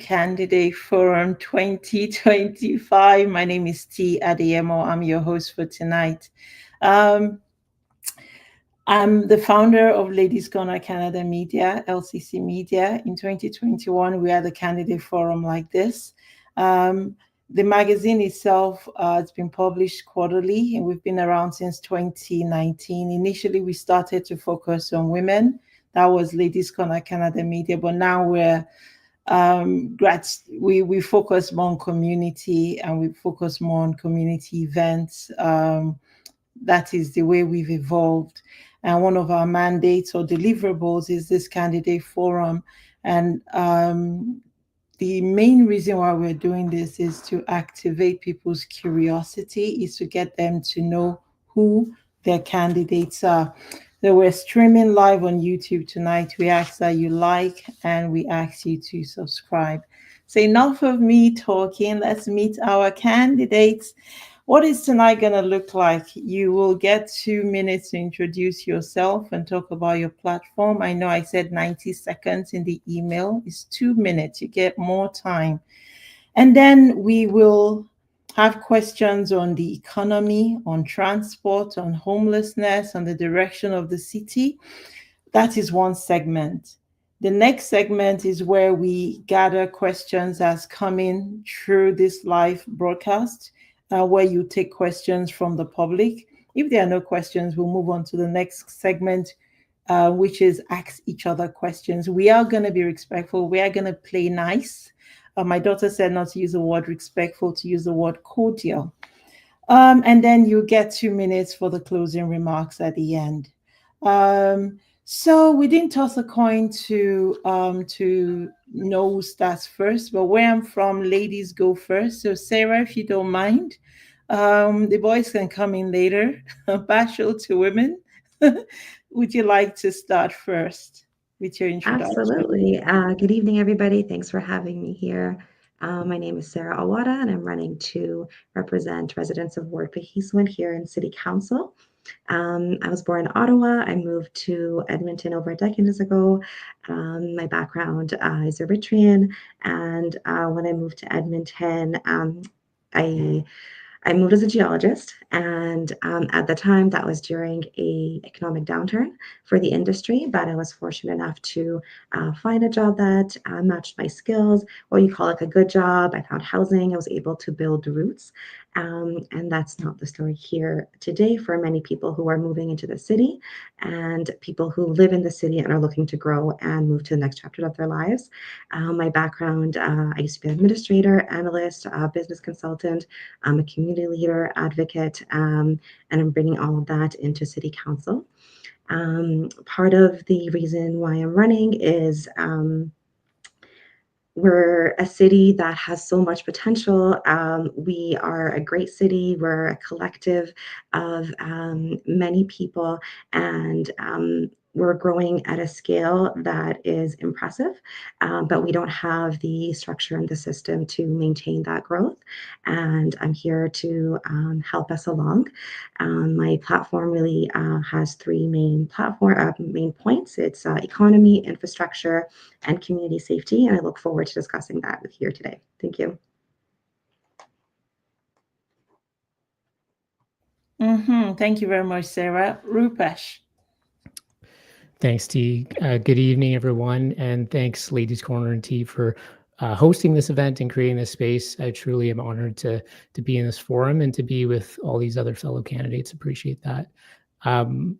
Candidate Forum 2025. My name is T. Adeyemo. I'm your host for tonight. I'm the founder of Ladies Corner Canada Media, LCC Media. In 2021, we had a candidate forum like this. The magazine itself has been published quarterly, and we've been around since 2019. Initially, we started to focus on women. That was Ladies Corner Canada Media, but now we focus more on community, and we focus more on community events. That is the way we've evolved. And one of our mandates or deliverables is this candidate forum. And the main reason why we're doing this is to activate people's curiosity, is to get them to know who their candidates are. So we're streaming live on YouTube tonight. We ask that you like, and we ask you to subscribe. So enough of me talking. Let's meet our candidates. What is tonight going to look like? You will get 2 minutes to introduce yourself and talk about your platform. I know I said 90 seconds in the email. It's 2 minutes. You get more time. And then we will have questions on the economy, on transport, on homelessness, on the direction of the city. That is one segment. The next segment is where we gather questions as coming through this live broadcast. Where you take questions from the public. If there are no questions, we'll move on to the next segment, which is ask each other questions. We are going to be respectful. We are going to play nice. My daughter said not to use the word respectful, to use the word cordial. And then you get 2 minutes for the closing remarks at the end. So we didn't toss a coin to know who starts first, but where I'm from, ladies go first. So Sarah, if you don't mind, the boys can come in later. Partial to women. Would you like to start first with your introduction? Absolutely. Good evening, everybody. Thanks for having me here. My name is Sarah Awada, and I'm running to represent residents of Ward Piheswin here in City Council. I was born in Ottawa. I moved to Edmonton over a decade ago. My background is Eritrean, and when I moved to Edmonton, I moved as a geologist, and at the time, that was during a economic downturn for the industry. But I was fortunate enough to find a job that matched my skills, what you call like a good job. I found housing. I was able to build roots, and that's not the story here today for many people who are moving into the city and people who live in the city and are looking to grow and move to the next chapter of their lives. My background: I used to be an administrator, analyst, business consultant. I'm a community leader, advocate, and I'm bringing all of that into City Council. Part of the reason why I'm running is we're a city that has so much potential. We are a great city. We're a collective of many people, and we're growing at a scale that is impressive, but we don't have the structure and the system to maintain that growth. And I'm here to help us along. My platform really has three main points. It's economy, infrastructure, and community safety. And I look forward to discussing that with you here today. Thank you. Thank you very much, Sarah. Rupesh. Thanks, T. Good evening, everyone. And thanks, Ladies Corner and T, for hosting this event and creating this space. I truly am honored to be in this forum and to be with all these other fellow candidates. Appreciate that. I'm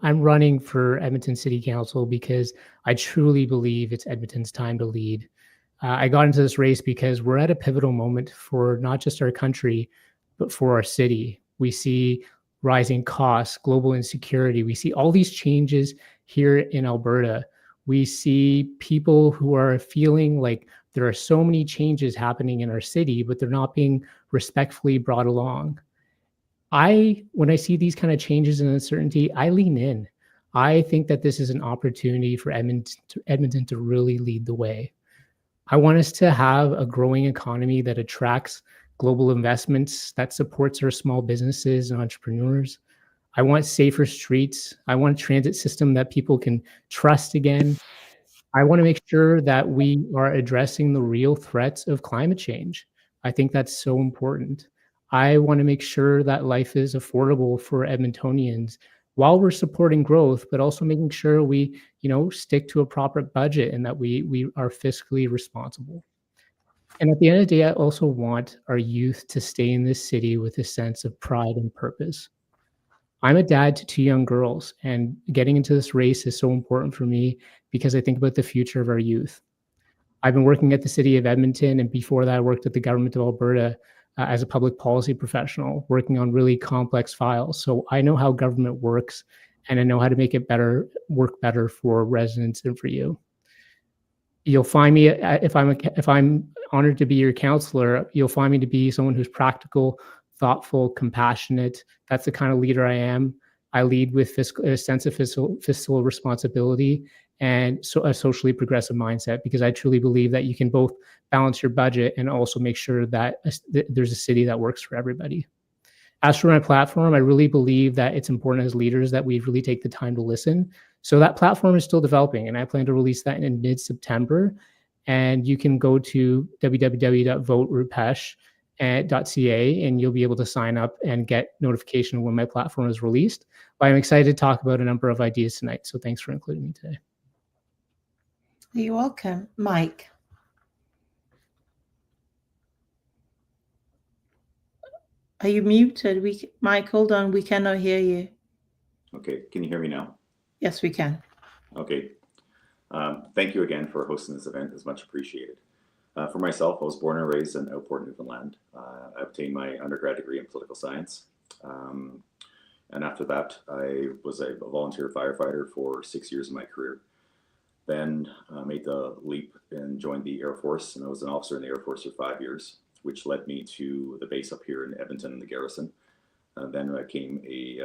running for Edmonton City Council because I truly believe it's Edmonton's time to lead. I got into this race because we're at a pivotal moment for not just our country, but for our city. We see rising costs, global insecurity. We see all these changes here in Alberta. We see people who are feeling like there are so many changes happening in our city, but they're not being respectfully brought along. When I see these kind of changes and uncertainty, I lean in. I think that this is an opportunity for Edmonton to really lead the way. I want us to have a growing economy that attracts global investments, that supports our small businesses and entrepreneurs. I want safer streets. I want a transit system that people can trust again. I want to make sure that we are addressing the real threats of climate change. I think that's so important. I want to make sure that life is affordable for Edmontonians while we're supporting growth, but also making sure we, stick to a proper budget and that we are fiscally responsible. And at the end of the day, I also want our youth to stay in this city with a sense of pride and purpose. I'm a dad to two young girls, and getting into this race is so important for me because I think about the future of our youth. I've been working at the city of Edmonton, and before that, I worked at the government of Alberta as a public policy professional, working on really complex files. So I know how government works, and I know how to make it work better for residents and for you. You'll find me if I'm honored to be your counselor. You'll find me to be someone who's practical, thoughtful, compassionate. That's the kind of leader I am. I lead with a sense of fiscal responsibility and so a socially progressive mindset, because I truly believe that you can both balance your budget and also make sure that there's a city that works for everybody. As for my platform, I really believe that it's important as leaders that we really take the time to listen. So that platform is still developing, and I plan to release that in mid-September. And you can go to www.voterupesh.ca and you'll be able to sign up and get notification when my platform is released. But I'm excited to talk about a number of ideas tonight. So thanks for including me today. You're welcome. Mike. Are you muted? Mike, hold on. We cannot hear you. Okay. Can you hear me now? Yes, we can. Okay. Thank you again for hosting this event. It's much appreciated. For myself, I was born and raised in Outport, Newfoundland. I obtained my undergrad degree in political science. And after that, I was a volunteer firefighter for 6 years of my career. Then made the leap and joined the Air Force, and I was an officer in the Air Force for 5 years, which led me to the base up here in Edmonton in the garrison. Then I became a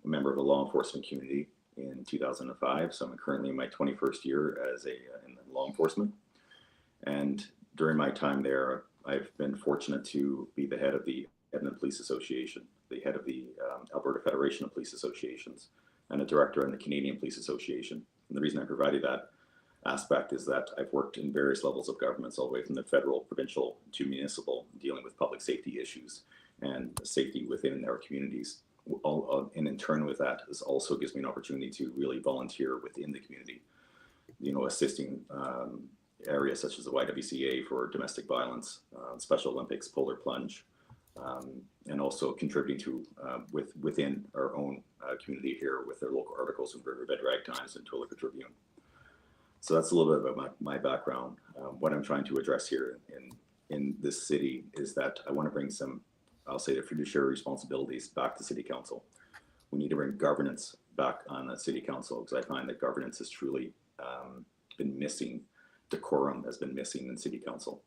member of the law enforcement community in 2005. So I'm currently in my 21st year in law enforcement. And during my time there, I've been fortunate to be the head of the Edmonton Police Association, the head of the Alberta Federation of Police Associations, and a director in the Canadian Police Association. And the reason I provided that aspect is that I've worked in various levels of governments, all the way from the federal, provincial to municipal, dealing with public safety issues and safety within our communities. And in turn with that, this also gives me an opportunity to really volunteer within the community, assisting areas such as the YWCA for domestic violence, Special Olympics, Polar Plunge, and also contributing to within our own community here with their local articles in Riverbed Ragtimes and Toluca Tribune. So that's a little bit about my background. What I'm trying to address here in this city is that I want to bring some, I'll say, the fiduciary responsibilities back to City Council. We need to bring governance back on the City Council, because I find that governance has truly been missing. Decorum has been missing in City Council.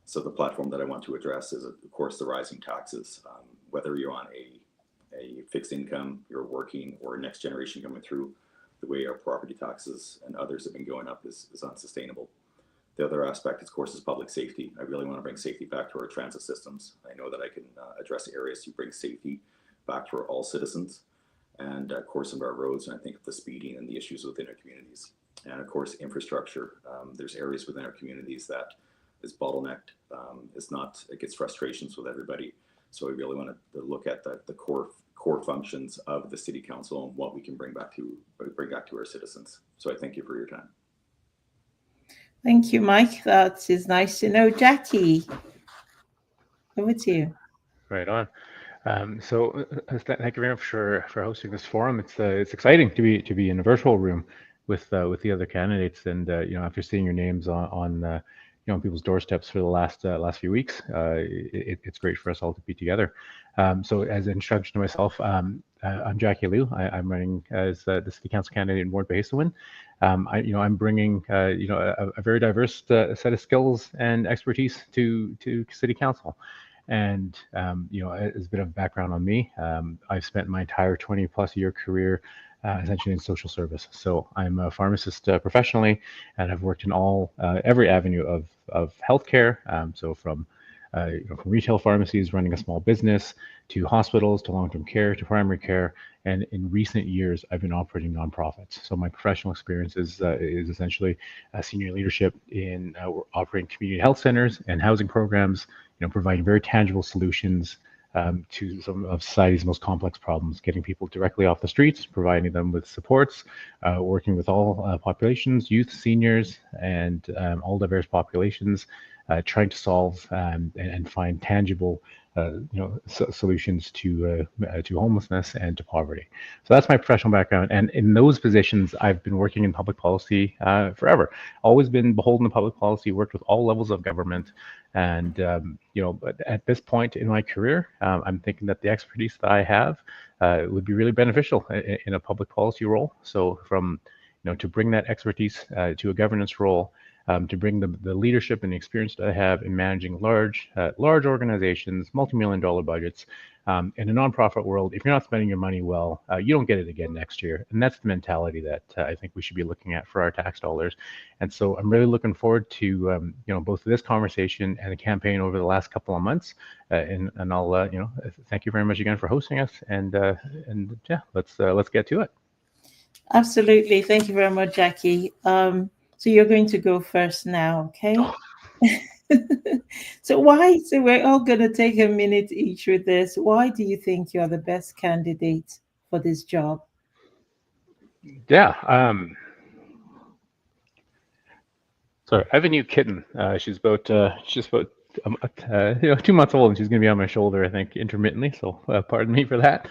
So the platform that I want to address is, of course, the rising taxes. Whether you're on a fixed income, you're working, or next generation coming through, the way our property taxes and others have been going up is unsustainable. The other aspect, of course, is public safety. I really want to bring safety back to our transit systems. I know that I can address areas to bring safety back to all citizens, and of course, some of our roads, and I think of the speeding and the issues within our communities. And of course, infrastructure. There's areas within our communities that is bottlenecked. It gets frustrations with everybody. So we really want to look at the core functions of the City Council and what we can bring back to our citizens. So I thank you for your time. Thank you, Mike. That is nice to know. Jackie, over to you. Right on. Thank you very much for hosting this forum. It's exciting to be in a virtual room with the other candidates, and after seeing your names on people's doorsteps for the last few weeks, it's great for us all to be together. So as an introduction to myself, I'm Jackie Liu. I'm running as the City Council candidate in Ward Piheswin. I'm bringing a very diverse set of skills and expertise to City Council. And as a bit of background on me, I've spent my entire 20+ year career essentially in social service. So I'm a pharmacist professionally, and I've worked in every avenue of healthcare. So from from retail pharmacies, running a small business, to hospitals, to long-term care, to primary care. And in recent years, I've been operating nonprofits. So my professional experience is essentially senior leadership in operating community health centers and housing programs, providing very tangible solutions to some of society's most complex problems, getting people directly off the streets, providing them with supports, working with all populations, youth, seniors, and all diverse populations, trying to solve and find tangible solutions to homelessness and to poverty. So that's my professional background, and in those positions, I've been working in public policy forever. Always been beholden to public policy. Worked with all levels of government, and but at this point in my career, I'm thinking that the expertise that I have would be really beneficial in a public policy role. So from to bring that expertise to a governance role. To bring the leadership and the experience that I have in managing large organizations, multi-million-dollar budgets. In a nonprofit world, if you're not spending your money well, you don't get it again next year. And that's the mentality that I think we should be looking at for our tax dollars. And so I'm really looking forward to both this conversation and the campaign over the last couple of months. And I'll thank you very much again for hosting us. And yeah, let's get to it. Absolutely. Thank you very much, Jackie. So you're going to go first now, okay? So we're all going to take a minute each with this. Why do you think you're the best candidate for this job? Yeah. Sorry, I have a new kitten. She's about 2 months old, and she's going to be on my shoulder, I think, intermittently. So pardon me for that.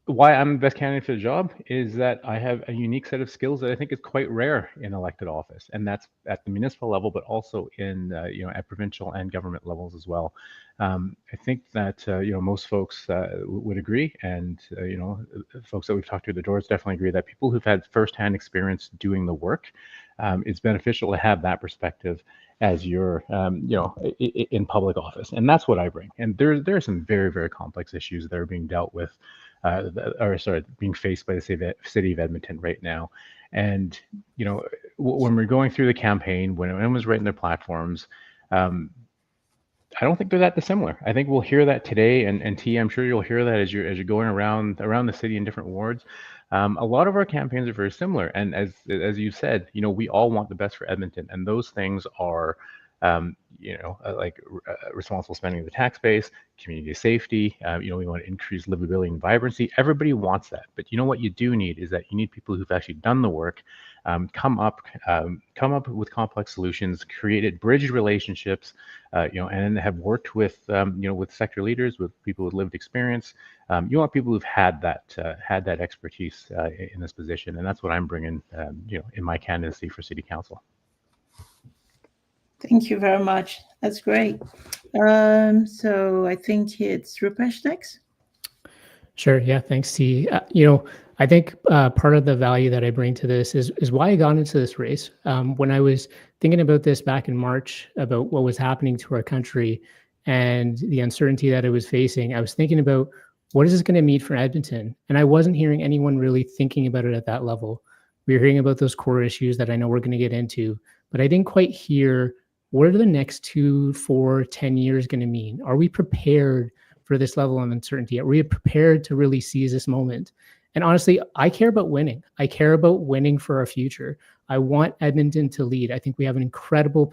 Why I'm the best candidate for the job is that I have a unique set of skills that I think is quite rare in elected office, and that's at the municipal level, but also in at provincial and government levels as well. I think that most folks would agree, and folks that we've talked to at the doors definitely agree that people who've had firsthand experience doing the work, it's beneficial to have that perspective as you're in public office, and that's what I bring. And there are some very, very complex issues that are being dealt with. Being faced by the city of Edmonton right now. And, when we're going through the campaign, when everyone's writing their platforms, I don't think they're that dissimilar. I think we'll hear that today, and T, I'm sure you'll hear that as you're going around the city in different wards. A lot of our campaigns are very similar. And as you said, we all want the best for Edmonton, and those things are responsible spending of the tax base, community safety. We want to increase livability and vibrancy. Everybody wants that, but what you do need is that you need people who've actually done the work, come up with complex solutions, created bridged relationships, and have worked with with sector leaders, with people with lived experience. You want people who've had that expertise in this position, and that's what I'm bringing, in my candidacy for city council. Thank you very much. That's great. So I think it's Rupesh next. Sure. Yeah. Thanks, T. I think part of the value that I bring to this is why I got into this race. When I was thinking about this back in March, about what was happening to our country and the uncertainty that it was facing, I was thinking about what is this going to mean for Edmonton? And I wasn't hearing anyone really thinking about it at that level. We were hearing about those core issues that I know we're going to get into, but I didn't quite hear what are the next 2, 4, 10 years going to mean? Are we prepared for this level of uncertainty? Are we prepared to really seize this moment? And honestly, I care about winning. I care about winning for our future. I want Edmonton to lead. I think we have an incredible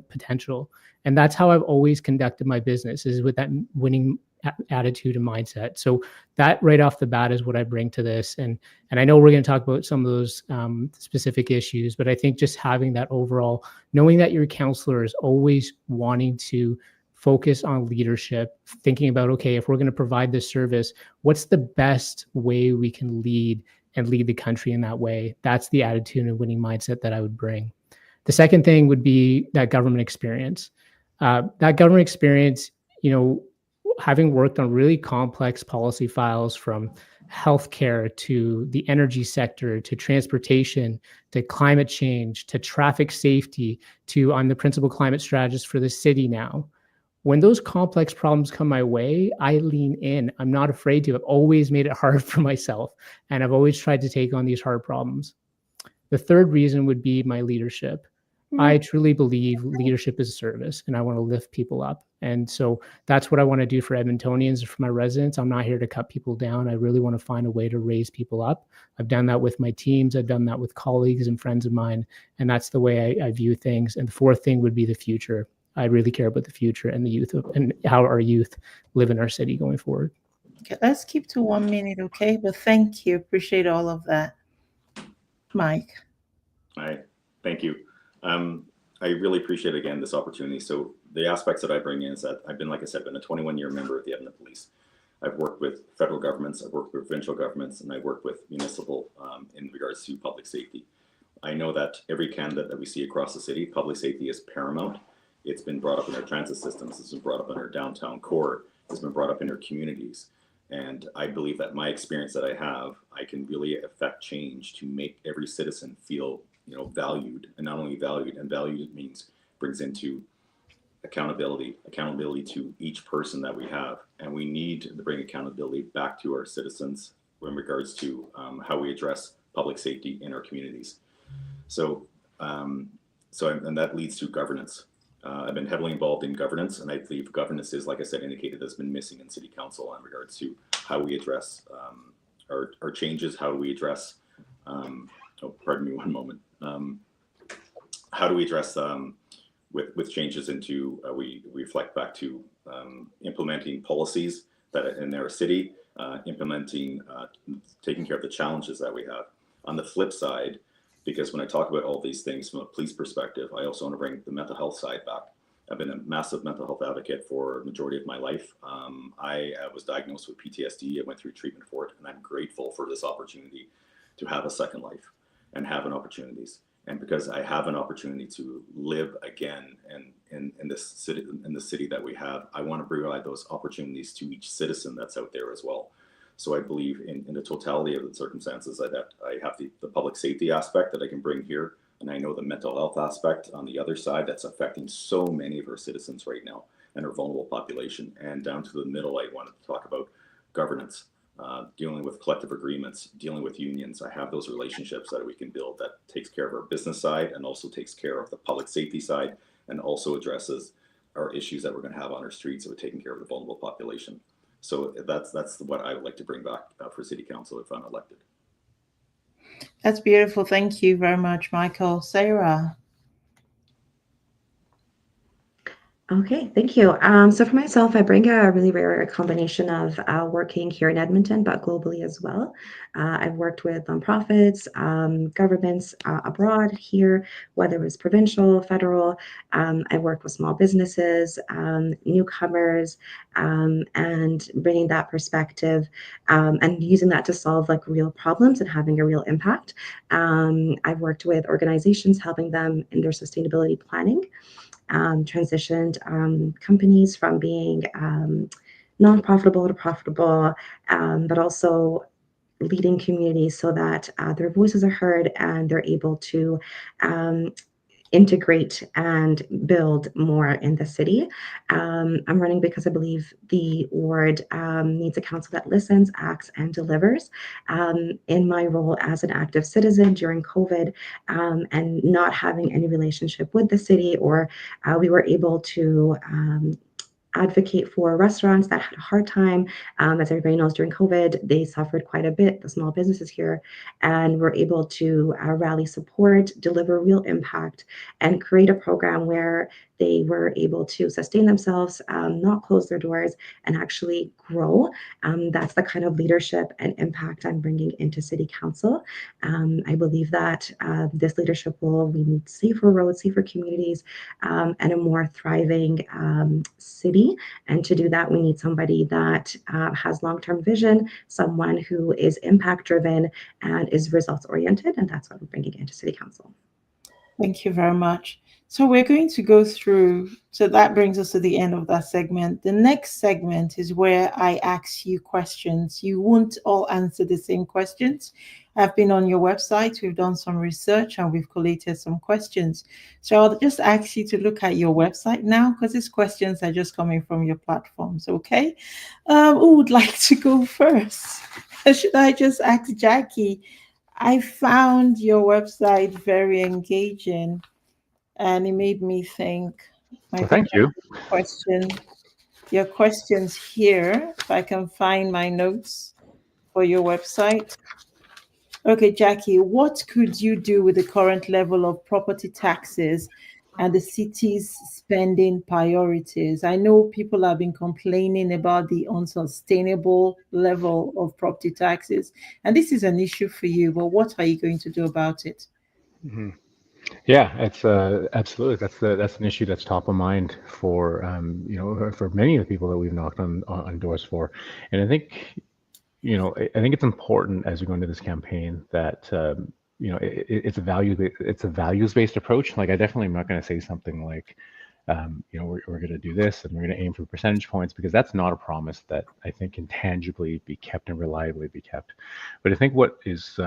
potential. And that's how I've always conducted my business, is with that winning attitude and mindset. So that right off the bat is what I bring to this. And I know we're going to talk about some of those specific issues, but I think just having that overall, knowing that your counselor is always wanting to focus on leadership, thinking about, okay, if we're going to provide this service, what's the best way we can lead and lead the country in that way? That's the attitude and winning mindset that I would bring. The second thing would be that government experience. Having worked on really complex policy files, from healthcare to the energy sector to transportation to climate change to traffic safety to I'm the principal climate strategist for the city now. When those complex problems come my way, I lean in. I'm not afraid to. I've always made it hard for myself, and I've always tried to take on these hard problems. The third reason would be my leadership. I truly believe leadership is service, and I want to lift people up. And so that's what I want to do for Edmontonians, for my residents. I'm not here to cut people down. I really want to find a way to raise people up. I've done that with my teams. I've done that with colleagues and friends of mine. And that's the way I view things. And the fourth thing would be the future. I really care about the future and the youth and how our youth live in our city going forward. Okay, let's keep to 1 minute, okay? But thank you. Appreciate all of that. Mike. Hi, thank you. I really appreciate, again, this opportunity. So the aspects that I bring in is that I've been, like I said, been a 21-year member of the Edmonton Police. I've worked with federal governments, I've worked with provincial governments, and I work with municipal in regards to public safety. I know that every candidate that we see across the city, public safety is paramount. It's been brought up in our transit systems, it's been brought up in our downtown core, it's been brought up in our communities. And I believe that my experience that I have, I can really affect change to make every citizen feel, valued, and not only valued, and valued means brings into accountability to each person that we have. And we need to bring accountability back to our citizens in regards to how we address public safety in our communities. So and that leads to governance. I've been heavily involved in governance, and I believe governance is, like I said, indicated that's been missing in City Council in regards to how we address our changes, how we address, pardon me one moment, how do we address with changes into, we reflect back to implementing policies that are in our city, implementing, taking care of the challenges that we have. On the flip side, because when I talk about all these things from a police perspective, I also want to bring the mental health side back. I've been a massive mental health advocate for a majority of my life. I was diagnosed with PTSD. I went through treatment for it, and I'm grateful for this opportunity to have a second life and have an opportunities. And because I have an opportunity to live again in this city that we have, I want to provide those opportunities to each citizen that's out there as well. So I believe in the totality of the circumstances that I have the public safety aspect that I can bring here. And I know the mental health aspect on the other side that's affecting so many of our citizens right now and our vulnerable population. And down to the middle, I wanted to talk about governance, dealing with collective agreements, dealing with unions. I have those relationships that we can build that takes care of our business side and also takes care of the public safety side and also addresses our issues that we're going to have on our streets of taking care of the vulnerable population. So that's what I would like to bring back for City Council if I'm elected. That's beautiful. Thank you very much, Michael. Sarah. Okay, thank you. So for myself, I bring a really rare combination of working here in Edmonton, but globally as well. I've worked with nonprofits, governments abroad here, whether it was provincial, federal. I've worked with small businesses, newcomers, and bringing that perspective and using that to solve like real problems and having a real impact. I've worked with organizations, helping them in their sustainability planning. Transitioned companies from being non-profitable to profitable, but also leading communities so that their voices are heard and they're able to integrate and build more in the city. I'm running because I believe the ward needs a council that listens, acts, and delivers. In my role as an active citizen during COVID and not having any relationship with the city, or we were able to advocate for restaurants that had a hard time. As everybody knows, during COVID, they suffered quite a bit, the small businesses here, and were able to rally support, deliver real impact, and create a program where they were able to sustain themselves, not close their doors, and actually grow. That's the kind of leadership and impact I'm bringing into City Council. I believe that this leadership will lead safer roads, safer communities, and a more thriving city. And to do that, we need somebody that has long-term vision, someone who is impact-driven and is results-oriented, and that's what I'm bringing into City Council. Thank you very much. So we're going to go through, so that brings us to the end of that segment. The next segment is where I ask you questions. You won't all answer the same questions. I've been on your website, we've done some research and we've collated some questions. So I'll just ask you to look at your website now because these questions are just coming from your platforms, okay? Who would like to go first? Should I just ask Jackie? I found your website very engaging. and it made me think. I Well, think thank you. your questions here, if I can find my notes for your website. Okay, Jackie, what could you do with the current level of property taxes and the city's spending priorities? I know people have been complaining about the unsustainable level of property taxes, and this is an issue for you, but what are you going to do about it? Mhm. Yeah, it's absolutely that's an issue that's top of mind for for many of the people that we've knocked on doors for, and I think I think it's important as we go into this campaign that it's a values based approach. Like I definitely am not going to say something like we're going to do this and we're going to aim for percentage points, because that's not a promise that I think can tangibly be kept and reliably be kept. But I think what is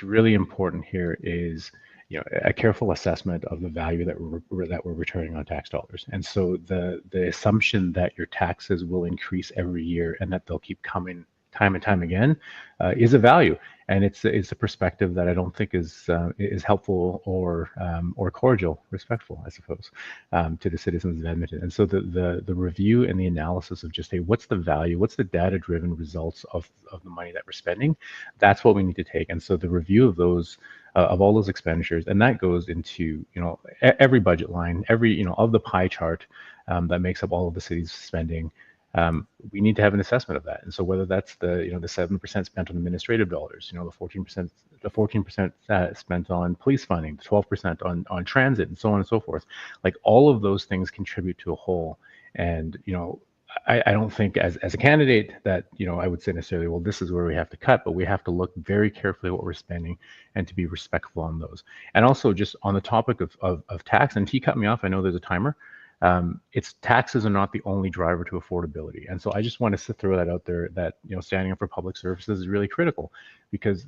really important here is a careful assessment of the value that we're returning on tax dollars. And so the assumption that your taxes will increase every year and that they'll keep coming time and time again is a value, and it's a perspective that I don't think is helpful or cordial, respectful, I suppose, to the citizens of Edmonton. And so the review and the analysis of just, hey, what's the value, what's the data driven results of the money that we're spending, that's what we need to take. And so the review of those of all those expenditures, and that goes into every budget line, every of the pie chart that makes up all of the city's spending. We need to have an assessment of that. And so whether that's the 7% spent on administrative dollars, the 14% spent on police funding, the 12% on transit, and so on and so forth, like all of those things contribute to a whole. And I don't think as a candidate that I would say necessarily, well, this is where we have to cut, but we have to look very carefully at what we're spending and to be respectful on those. And also just on the topic of tax, and he cut me off, I know there's a timer. It's taxes are not the only driver to affordability. And so I just want to throw that out there, that standing up for public services is really critical, because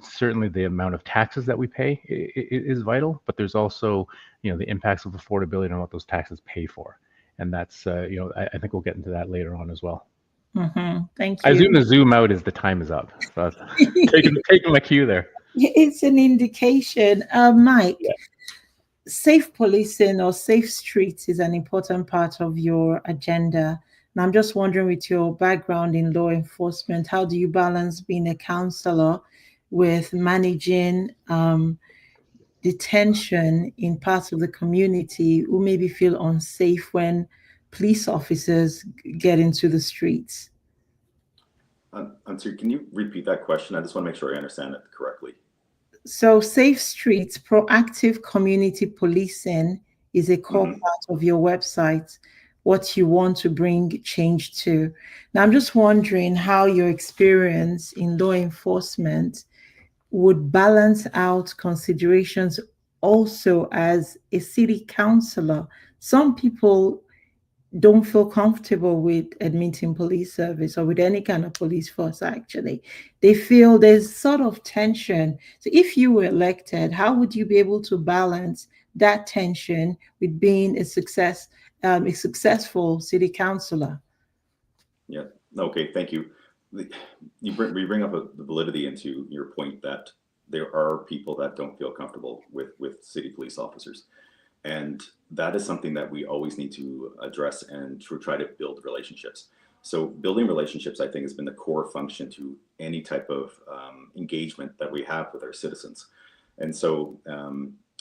certainly the amount of taxes that we pay is vital, but there's also the impacts of affordability on what those taxes pay for. And that's I think we'll get into that later on as well. Thank I you. zoom out as the time is up. So taking my cue there. It's an indication. Mike, Yeah. safe policing or safe streets is an important part of your agenda. And I'm just wondering, with your background in law enforcement, how do you balance being a counselor with managing detention in parts of the community who maybe feel unsafe when police officers get into the streets? I'm sorry, can you repeat that question? I just want to make sure I understand it correctly. So safe streets, proactive community policing is a core part of your website, what you want to bring change to. Now, I'm just wondering how your experience in law enforcement would balance out considerations also as a city councillor. Some people don't feel comfortable with admitting police service or with any kind of police force, actually. They feel there's sort of tension. So if you were elected, how would you be able to balance that tension with being a successful city councillor? Yeah. Okay. Thank you. We bring up the validity into your point that there are people that don't feel comfortable with city police officers. And that is something that we always need to address and to try to build relationships. So building relationships, I think, has been the core function to any type of engagement that we have with our citizens. And so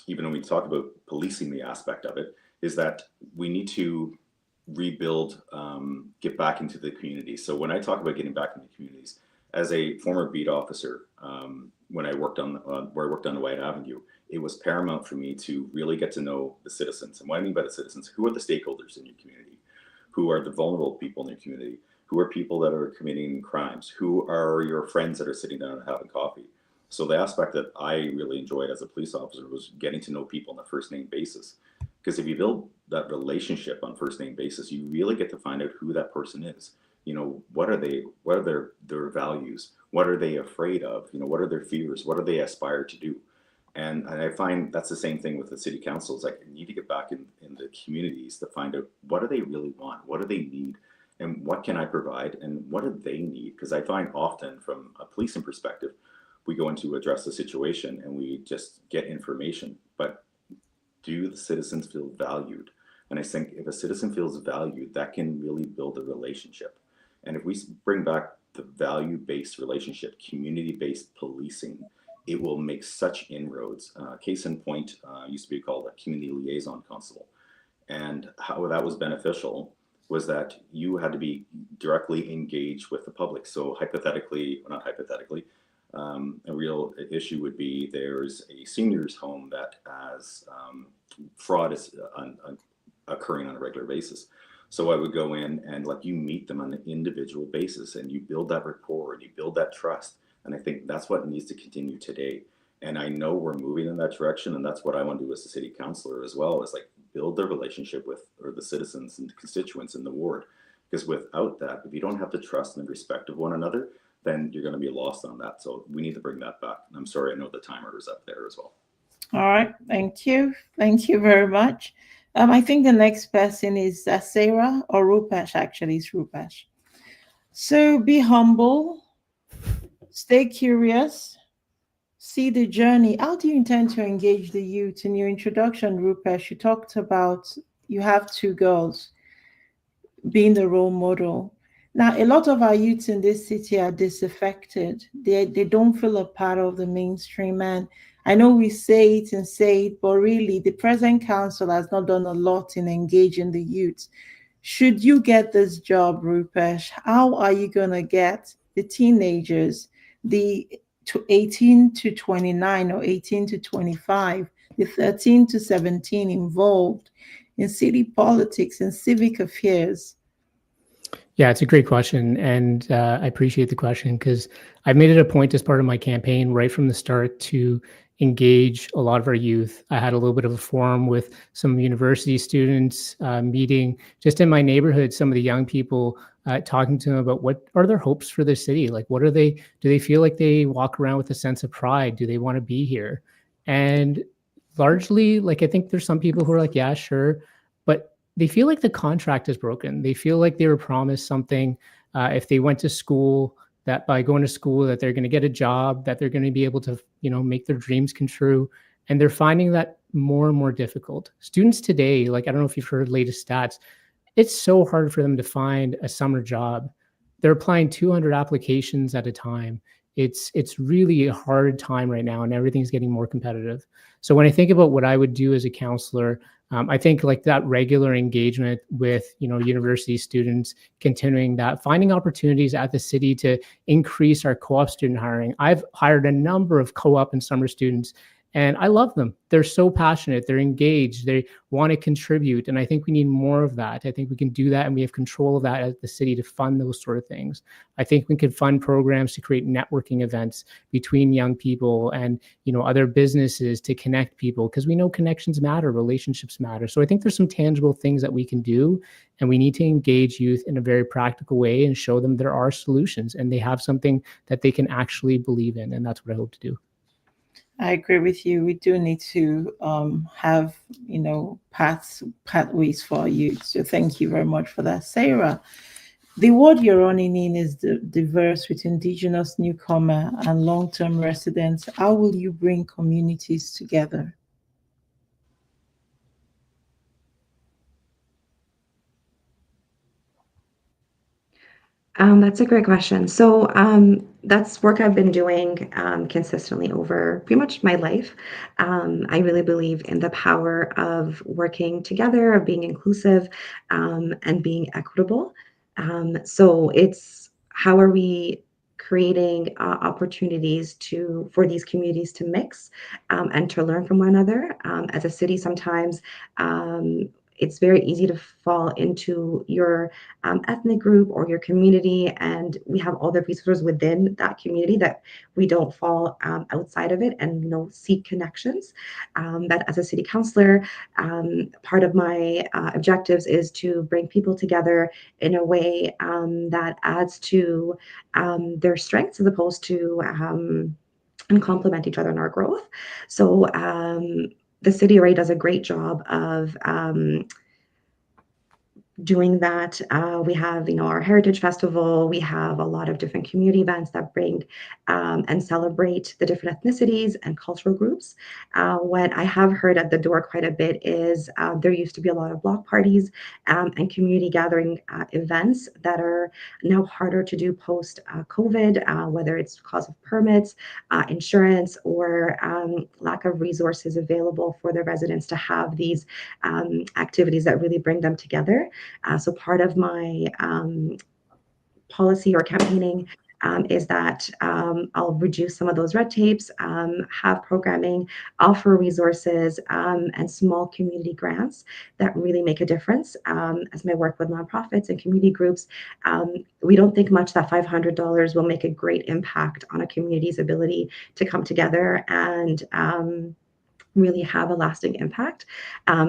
even when we talk about policing, the aspect of it is that we need to rebuild, get back into the community. So when I talk about getting back into communities, as a former beat officer, when I worked on where I worked on the White Avenue, it was paramount for me to really get to know the citizens. And what I mean by the citizens, who are the stakeholders in your community? Who are the vulnerable people in your community? Who are people that are committing crimes? Who are your friends that are sitting down and having coffee? So the aspect that I really enjoyed as a police officer was getting to know people on a first name basis. Because if you build that relationship on first name basis, you really get to find out who that person is. What are they? What are their values? What are they afraid of? What are their fears? What do they aspire to do? And I find that's the same thing with the city councils. Like, you need to get back in the communities to find out what do they really want? What do they need? And what can I provide? And what do they need? Because I find often from a policing perspective, we go in to address the situation and we just get information. But do the citizens feel valued? And I think if a citizen feels valued, that can really build a relationship. And if we bring back the value-based relationship, community-based policing, it will make such inroads. Case in point, used to be called a community liaison constable. And how that was beneficial was that you had to be directly engaged with the public. So hypothetically, not hypothetically, a real issue would be there's a seniors home that has fraud is occurring on a regular basis. So I would go in and let you meet them on an individual basis, and you build that rapport and you build that trust. And I think that's what needs to continue today. And I know we're moving in that direction, and that's what I want to do as a city councillor as well, is like build the relationship with or the citizens and the constituents in the ward. Because without that, if you don't have the trust and respect of one another, then you're going to be lost on that. So we need to bring that back. And I'm sorry, I know the timer is up there as well. All right, thank you. Thank you very much. I think the next person is Sarah or Rupesh, actually, it's Rupesh. So be humble, stay curious, see the journey. How do you intend to engage the youth? In your introduction, Rupesh, you talked about you have 2 girls, being the role model. Now, a lot of our youths in this city are disaffected. They don't feel a part of the mainstream. And I know we say it, but really the present council has not done a lot in engaging the youth. Should you get this job, Rupesh, how are you going to get the teenagers, the 18 to 29 or 18 to 25, the 13 to 17 involved in city politics and civic affairs? Yeah, it's a great question. And I appreciate the question because I've made it a point as part of my campaign right from the start to engage a lot of our youth. I had a little bit of a forum with some university students, meeting just in my neighborhood, some of the young people, talking to them about what are their hopes for their city? Like, what are they, do they feel like they walk around with a sense of pride? Do they want to be here? And largely, like, I think there's some people who are like, yeah, sure. But they feel like the contract is broken. They feel like they were promised something if they went to school, that by going to school that they're going to get a job, that they're going to be able to, make their dreams come true. And they're finding that more and more difficult. Students today, like, I don't know if you've heard latest stats, it's so hard for them to find a summer job. They're applying 200 applications at a time. It's really a hard time right now, and everything's getting more competitive. So when I think about what I would do as a counselor, I think like that regular engagement with university students, continuing that, finding opportunities at the city to increase our co-op student hiring. I've hired a number of co-op and summer students, and I love them. They're so passionate. They're engaged. They want to contribute. And I think we need more of that. I think we can do that, and we have control of that at the city to fund those sort of things. I think we could fund programs to create networking events between young people and, other businesses to connect people, because we know connections matter, relationships matter. So I think there's some tangible things that we can do, and we need to engage youth in a very practical way and show them there are solutions and they have something that they can actually believe in. And that's what I hope to do. I agree with you. We do need to have, pathways for our youth. So thank you very much for that. Sarah, the ward you're running in is diverse with Indigenous, newcomer, and long-term residents. How will you bring communities together? That's a great question. So that's work I've been doing consistently over pretty much my life. I really believe in the power of working together, of being inclusive, and being equitable. So it's how are we creating opportunities for these communities to mix and to learn from one another. As a city, sometimes it's very easy to fall into your ethnic group or your community, and we have all the resources within that community that we don't fall outside of it and seek connections. But as a city councillor, part of my objectives is to bring people together in a way that adds to their strengths as opposed to and complement each other in our growth. So the city already does a great job of doing that. We have, our Heritage Festival. We have a lot of different community events that bring and celebrate the different ethnicities and cultural groups. What I have heard at the door quite a bit is there used to be a lot of block parties and community gathering events that are now harder to do post COVID, whether it's because of permits, insurance, or lack of resources available for the residents to have these activities that really bring them together. So part of my policy or campaigning is that I'll reduce some of those red tapes, have programming, offer resources, and small community grants that really make a difference. As I work with nonprofits and community groups, we don't think much that $500 will make a great impact on a community's ability to come together and really have a lasting impact.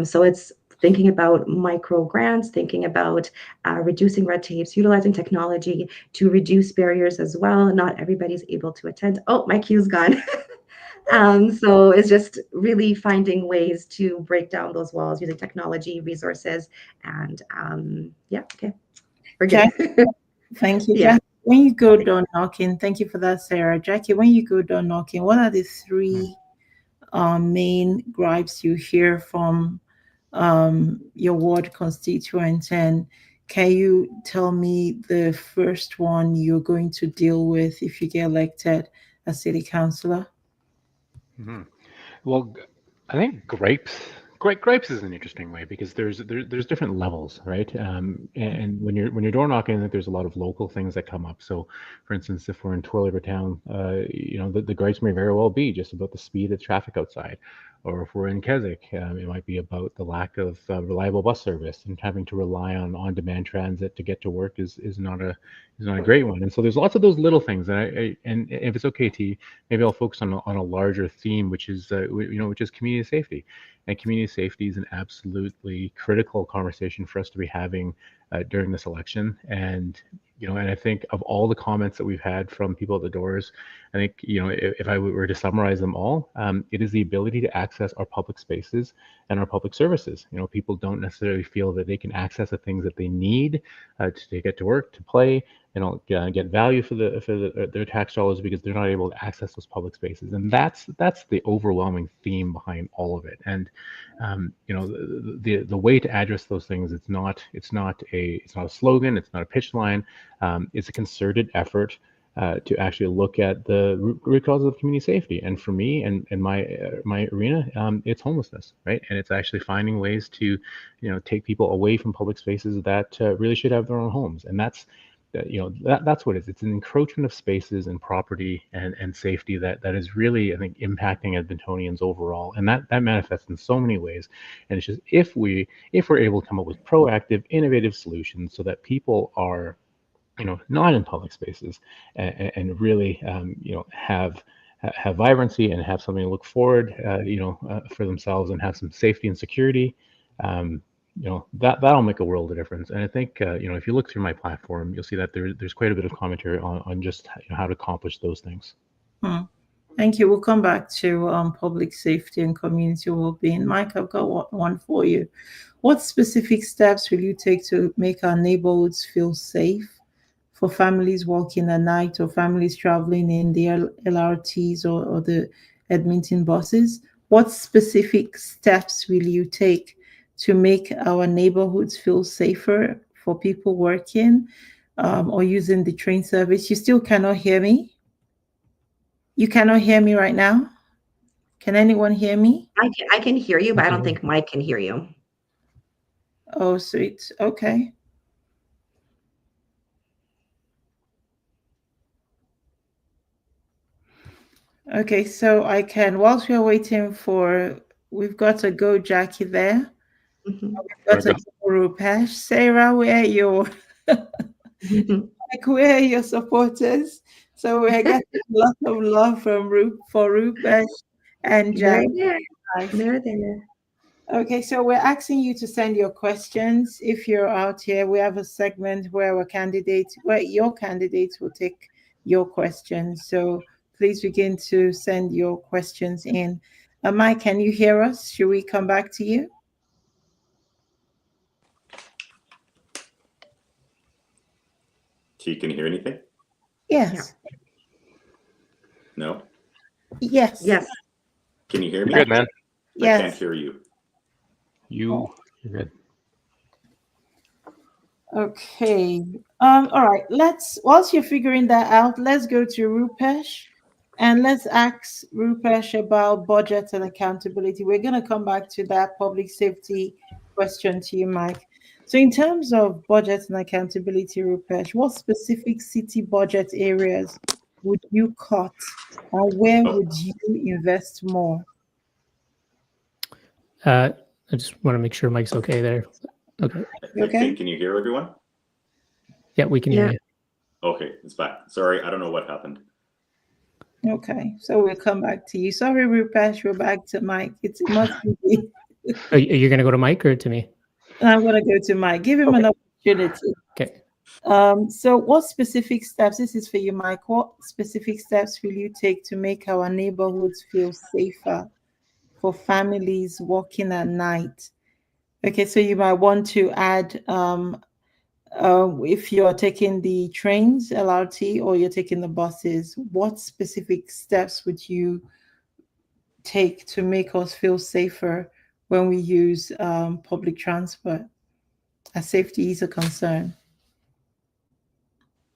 So it's thinking about micro grants, thinking about reducing red tapes, utilizing technology to reduce barriers as well. Not everybody's able to attend. Oh, my cue's gone. So it's just really finding ways to break down those walls using technology, resources, and yeah, okay, we're good. Thank you, Yeah. Jackie. When you go door knocking, thank you for that, Sarah. Jackie, when you go door knocking, what are the three main gripes you hear from your ward constituents? And can you tell me the first one you're going to deal with if you get elected as city councillor? Well, I think gripes is an interesting way because there's different levels, right? And when you're door knocking, I think there's a lot of local things that come up. So, for instance, if we're in Twin River Town, the gripes may very well be just about the speed of traffic outside. Or if we're in Keswick, it might be about the lack of reliable bus service, and having to rely on demand transit to get to work is not a great one. And so there's lots of those little things. And if it's okay, T, maybe I'll focus on a larger theme, which is which is community safety. And community safety is an absolutely critical conversation for us to be having during this election. And and I think of all the comments that we've had from people at the doors, I think if I were to summarize them all, it is the ability to access our public spaces and our public services. People don't necessarily feel that they can access the things that they need to get to work, to play, get value for their tax dollars because they're not able to access those public spaces. And that's the overwhelming theme behind all of it. And the way to address those things, it's not a slogan, it's not a pitch line, it's a concerted effort to actually look at the root causes of community safety. And for me and my arena, it's homelessness, right? And it's actually finding ways to take people away from public spaces that really should have their own homes. And that's what it is. It's an encroachment of spaces and property and safety that is really, I think, impacting Edmontonians overall. And that manifests in so many ways. And it's just if we're able to come up with proactive, innovative solutions so that people are not in public spaces and really have vibrancy and have something to look forward for themselves and have some safety and security, that'll make a world of difference. And I think if you look through my platform, you'll see that there's quite a bit of commentary on just how to accomplish those things. Thank you. We'll come back to public safety and community well-being. Mike, I've got one for you. What specific steps will you take to make our neighborhoods feel safe for families walking at night or families traveling in the LRTs or the Edmonton buses? What specific steps will you take to make our neighborhoods feel safer for people working or using the train service? You still cannot hear me? You cannot hear me right now? Can anyone hear me? I can hear you, but I don't think Mike can hear you. Oh, sweet. Okay. Okay, so I can, whilst we're waiting we've got to go Jackie there. Mm-hmm. We've got to go Rupesh. Sarah, where are your where are your supporters? So we're getting a lot of love from Rupesh and Jackie. They're there. Okay, so we're asking you to send your questions. If you're out here, we have a segment where your candidates will take your questions. So please begin to send your questions in. Mike, can you hear us? Should we come back to you? Can you hear anything? Yes. No? Yes. Yes. Can you hear me? Good, man. I can't Yes. hear you. You're good. Okay. All right. Whilst you're figuring that out, let's go to Rupesh and let's ask Rupesh about budget and accountability. We're going to come back to that public safety question to you, Mike. So, in terms of budget and accountability, Rupesh, what specific city budget areas would you cut, and where Oh, would you invest more? I just want to make sure Mike's okay there. Okay. You okay? can you hear everyone? Yeah, we can hear Yeah. you. Okay, it's back. Sorry, I don't know what happened. Okay. So, we'll come back to you. Sorry, Rupesh. We're back to Mike. It must be. Are you going to go to Mike or to me? I'm going to go to Mike. Give him an opportunity. Okay. So what specific steps, this is for you, Mike, what specific steps will you take to make our neighborhoods feel safer for families walking at night? Okay, so you might want to add if you're taking the trains, LRT, or you're taking the buses, what specific steps would you take to make us feel safer when we use public transport, as safety is a concern?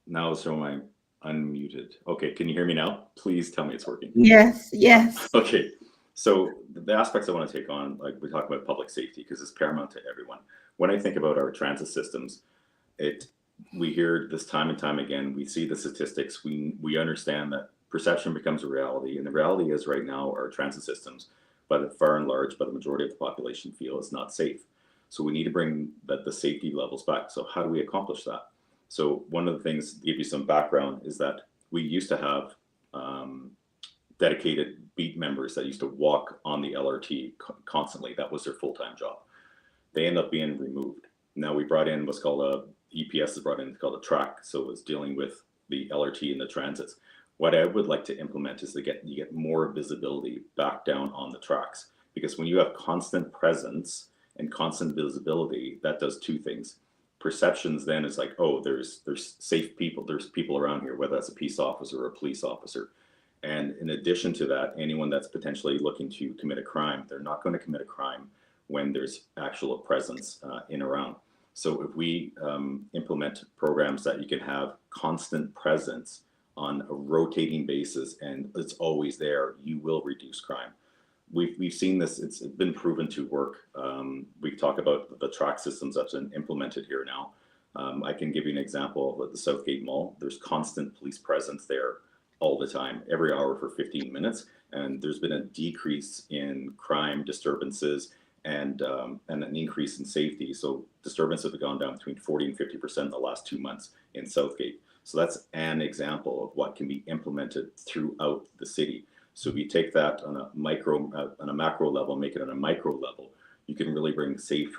Now so am I unmuted. Okay, can you hear me now? Please tell me it's working. Yes, yes. Okay, so the aspects I want to take on, like we talk about public safety, because it's paramount to everyone. When I think about our transit systems, we hear this time and time again. We see the statistics. We understand that perception becomes a reality, and the reality is right now our transit systems, but far and large, by the majority of the population, feel it's not safe. So we need to bring the safety levels back. So how do we accomplish that? So one of the things, to give you some background, is that we used to have dedicated beat members that used to walk on the LRT constantly. That was their full-time job. They end up being removed. Now we brought in what's called EPS is brought in, it's called a track. So it's dealing with the LRT and the transits. What I would like to implement is you get more visibility back down on the tracks, because when you have constant presence and constant visibility, that does two things. Perceptions then is like, oh, there's safe people, there's people around here, whether that's a peace officer or a police officer. And in addition to that, anyone that's potentially looking to commit a crime, they're not going to commit a crime when there's actual presence in around. So if we implement programs that you can have constant presence on a rotating basis and it's always there, you will reduce crime. We've seen this, it's been proven to work. We talk about the track systems that's been implemented here now. I can give you an example of the Southgate Mall. There's constant police presence there all the time, every hour for 15 minutes. And there's been a decrease in crime, disturbances, and an increase in safety. So disturbances have gone down between 40 and 50% in the last 2 months in Southgate. So that's an example of what can be implemented throughout the city. So if you take that on a macro level, make it on a micro level, you can really bring safe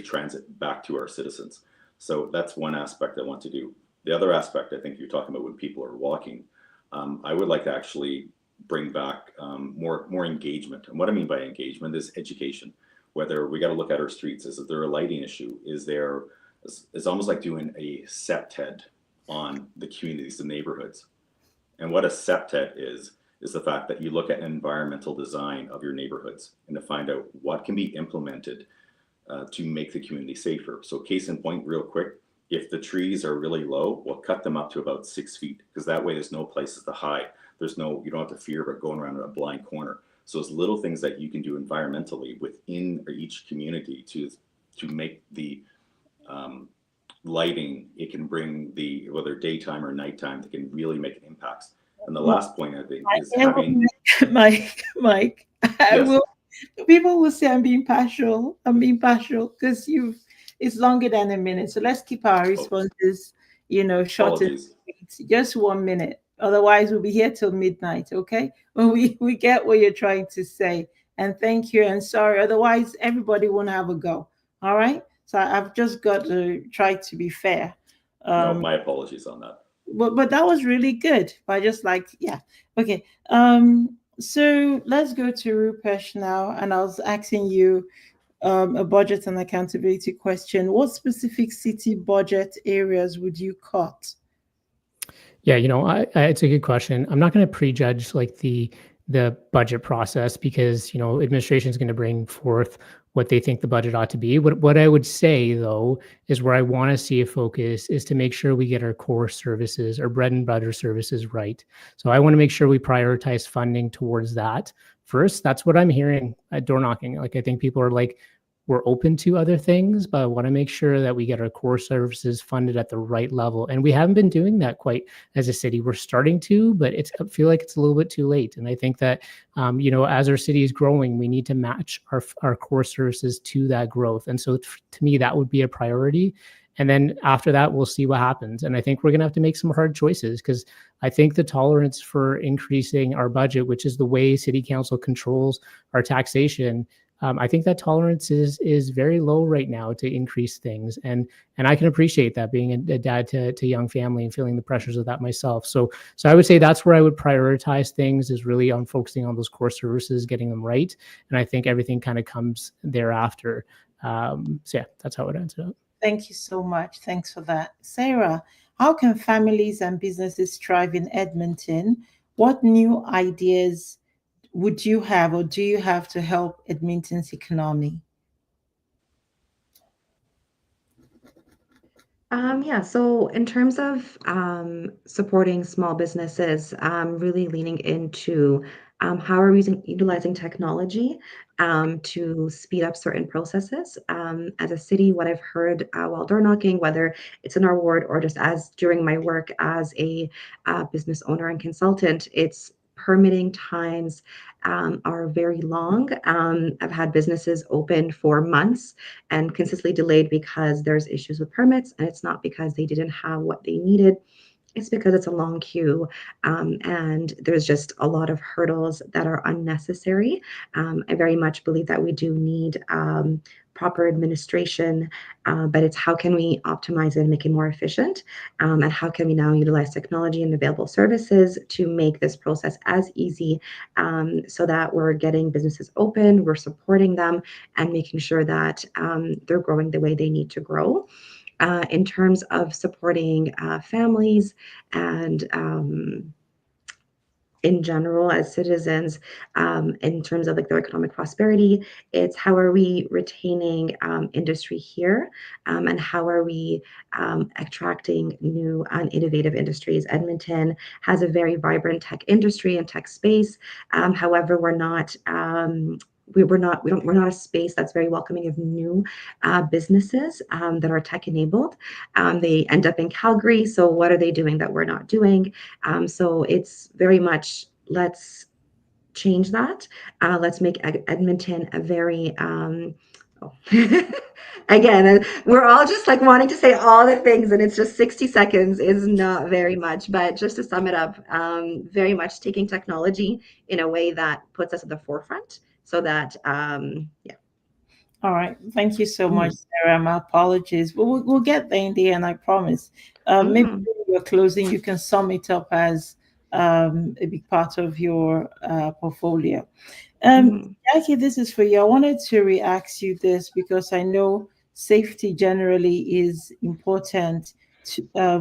transit back to our citizens. So that's one aspect I want to do. The other aspect, I think you're talking about when people are walking, I would like to actually bring back more engagement. And what I mean by engagement is education. Whether we got to look at our streets, is there a lighting issue? It's almost like doing a septet on the communities, the neighborhoods. And what a septet is the fact that you look at environmental design of your neighborhoods and to find out what can be implemented to make the community safer. So case in point, real quick, if the trees are really low, we'll cut them up to about 6 feet, because that way there's no places to hide. You don't have to fear about going around in a blind corner. So it's little things that you can do environmentally within each community to make the lighting, it can bring whether daytime or nighttime, that can really make an impact. And the last point, I think, is having Mike, yes. People will say I'm being partial because it's longer than a minute. So let's keep our responses, short and sweet. Just 1 minute. Otherwise, we'll be here till midnight. Okay. Well, we get what you're trying to say, and thank you. And sorry, otherwise everybody won't have a go. All right. So I've just got to try to be fair. No, my apologies on that. But that was really good. I just yeah. Okay. So let's go to Rupesh now, and I was asking you, a budget and accountability question. What specific city budget areas would you cut? Yeah, it's a good question. I'm not going to prejudge like the budget process because administration is going to bring forth what they think the budget ought to be. What I would say though is where I want to see a focus is to make sure we get our core services, our bread and butter services right. So I want to make sure we prioritize funding towards that first. That's what I'm hearing at door knocking. Like I think people are like, we're open to other things, but I want to make sure that we get our core services funded at the right level. And we haven't been doing that quite as a city. We're starting to, but I feel like it's a little bit too late. And I think that, as our city is growing, we need to match our core services to that growth. And so to me, that would be a priority. And then after that, we'll see what happens. And I think we're going to have to make some hard choices because I think the tolerance for increasing our budget, which is the way city council controls our taxation, I think that tolerance is very low right now to increase things, and I can appreciate that being a dad to young family and feeling the pressures of that myself. So I would say that's where I would prioritize things, is really on focusing on those core services, getting them right, and I think everything kind of comes thereafter. So yeah, that's how it ends up. Thank you so much. Thanks for that, Sarah. How can families and businesses thrive in Edmonton? What new ideas would you have or do you have to help Edmonton's economy? Yeah, so in terms of supporting small businesses, really leaning into how are we utilizing technology to speed up certain processes. As a city, what I've heard while door knocking, whether it's in our ward or just as during my work as a business owner and consultant, it's permitting times are very long. I've had businesses open for months and consistently delayed because there's issues with permits, and it's not because they didn't have what they needed. It's because it's a long queue, and there's just a lot of hurdles that are unnecessary. I very much believe that we do need proper administration, but it's how can we optimize it and make it more efficient, and how can we now utilize technology and available services to make this process as easy, so that we're getting businesses open, we're supporting them, and making sure that they're growing the way they need to grow. In terms of supporting families and in general as citizens, in terms of like their economic prosperity, it's how are we retaining industry here, and how are we attracting new and innovative industries. Edmonton has a very vibrant tech industry and tech space. However, we're not a space that's very welcoming of new businesses that are tech enabled. They end up in Calgary. So what are they doing that we're not doing? So it's very much, let's change that. Let's make Edmonton a very, again, we're all just like wanting to say all the things, and it's just 60 seconds is not very much. But just to sum it up, very much taking technology in a way that puts us at the forefront so that, yeah. All right. Thank you so much, Sarah. My apologies. But we'll get there in the end, I promise. Maybe when you're closing, you can sum it up as a big part of your portfolio. Jackie, this is for you. I wanted to re-ask you this because I know safety generally is important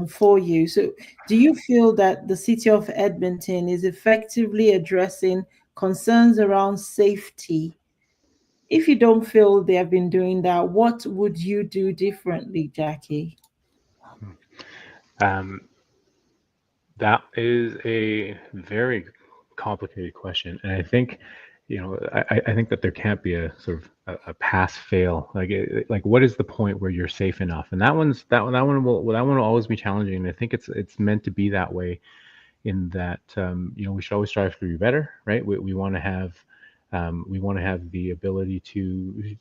for you. So do you feel that the city of Edmonton is effectively addressing concerns around safety? If you don't feel they have been doing that, what would you do differently, Jackie? That is a very complicated question, and I think, I think that there can't be a sort of a pass fail. Like what is the point where you're safe enough? And that one will always be challenging. And I think it's meant to be that way, in that we should always strive to be better, right? We want to have the ability to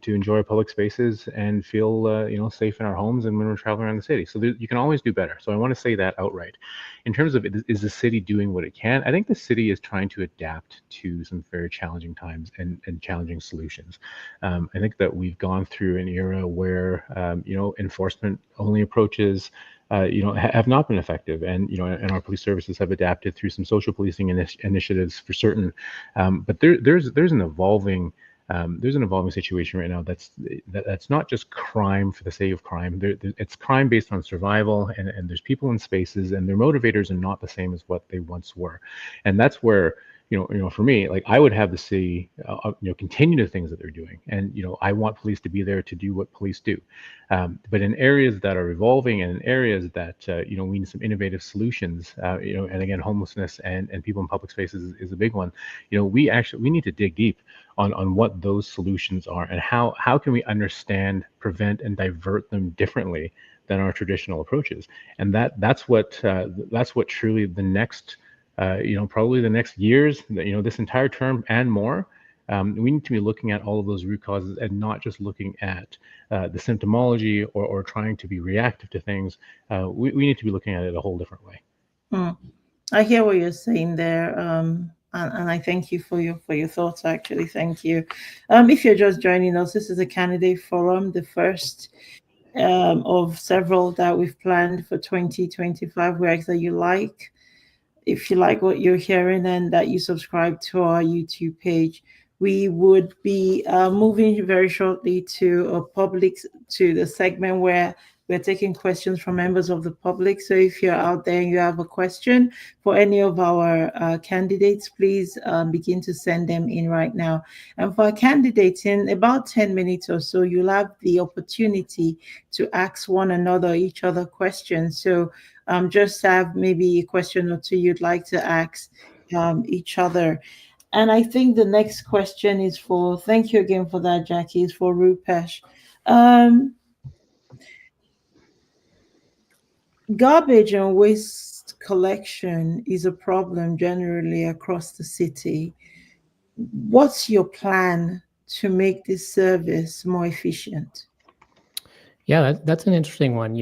to enjoy public spaces and feel safe in our homes and when we're traveling around the city. So you can always do better. So I want to say that outright. In terms of is the city doing what it can? I think the city is trying to adapt to some very challenging times and challenging solutions. I think that we've gone through an era where enforcement only approaches have not been effective, and and our police services have adapted through some social policing initiatives for certain. But there's an evolving there's an evolving situation right now that's not just crime for the sake of crime. It's crime based on survival, and there's people in spaces, and their motivators are not the same as what they once were, and that's where for me, like I would have the city, continue the things that they're doing, and I want police to be there to do what police do, but in areas that are evolving and in areas that we need some innovative solutions, and again, homelessness and people in public spaces is a big one. We need to dig deep on what those solutions are and how can we understand, prevent, and divert them differently than our traditional approaches, and that's what truly the next. Probably the next years, this entire term and more, we need to be looking at all of those root causes and not just looking at the symptomology or trying to be reactive to things. We need to be looking at it a whole different way. I hear what you're saying there. And I thank you for your thoughts, actually. Thank you. If you're just joining us, this is a candidate forum, the first of several that we've planned for 2025. We ask that if you like what you're hearing and that you subscribe to our YouTube page. We would be moving very shortly to the segment where we're taking questions from members of the public. So if you're out there and you have a question for any of our candidates, please begin to send them in right now. And for our candidates, in about 10 minutes or so, you'll have the opportunity to ask each other questions. So just have maybe a question or two you'd like to ask each other. And I think the next question is thank you again for that, Jackie, is for Rupesh. Garbage and waste collection is a problem generally across the city. What's your plan to make this service more efficient? Yeah, that's an interesting one.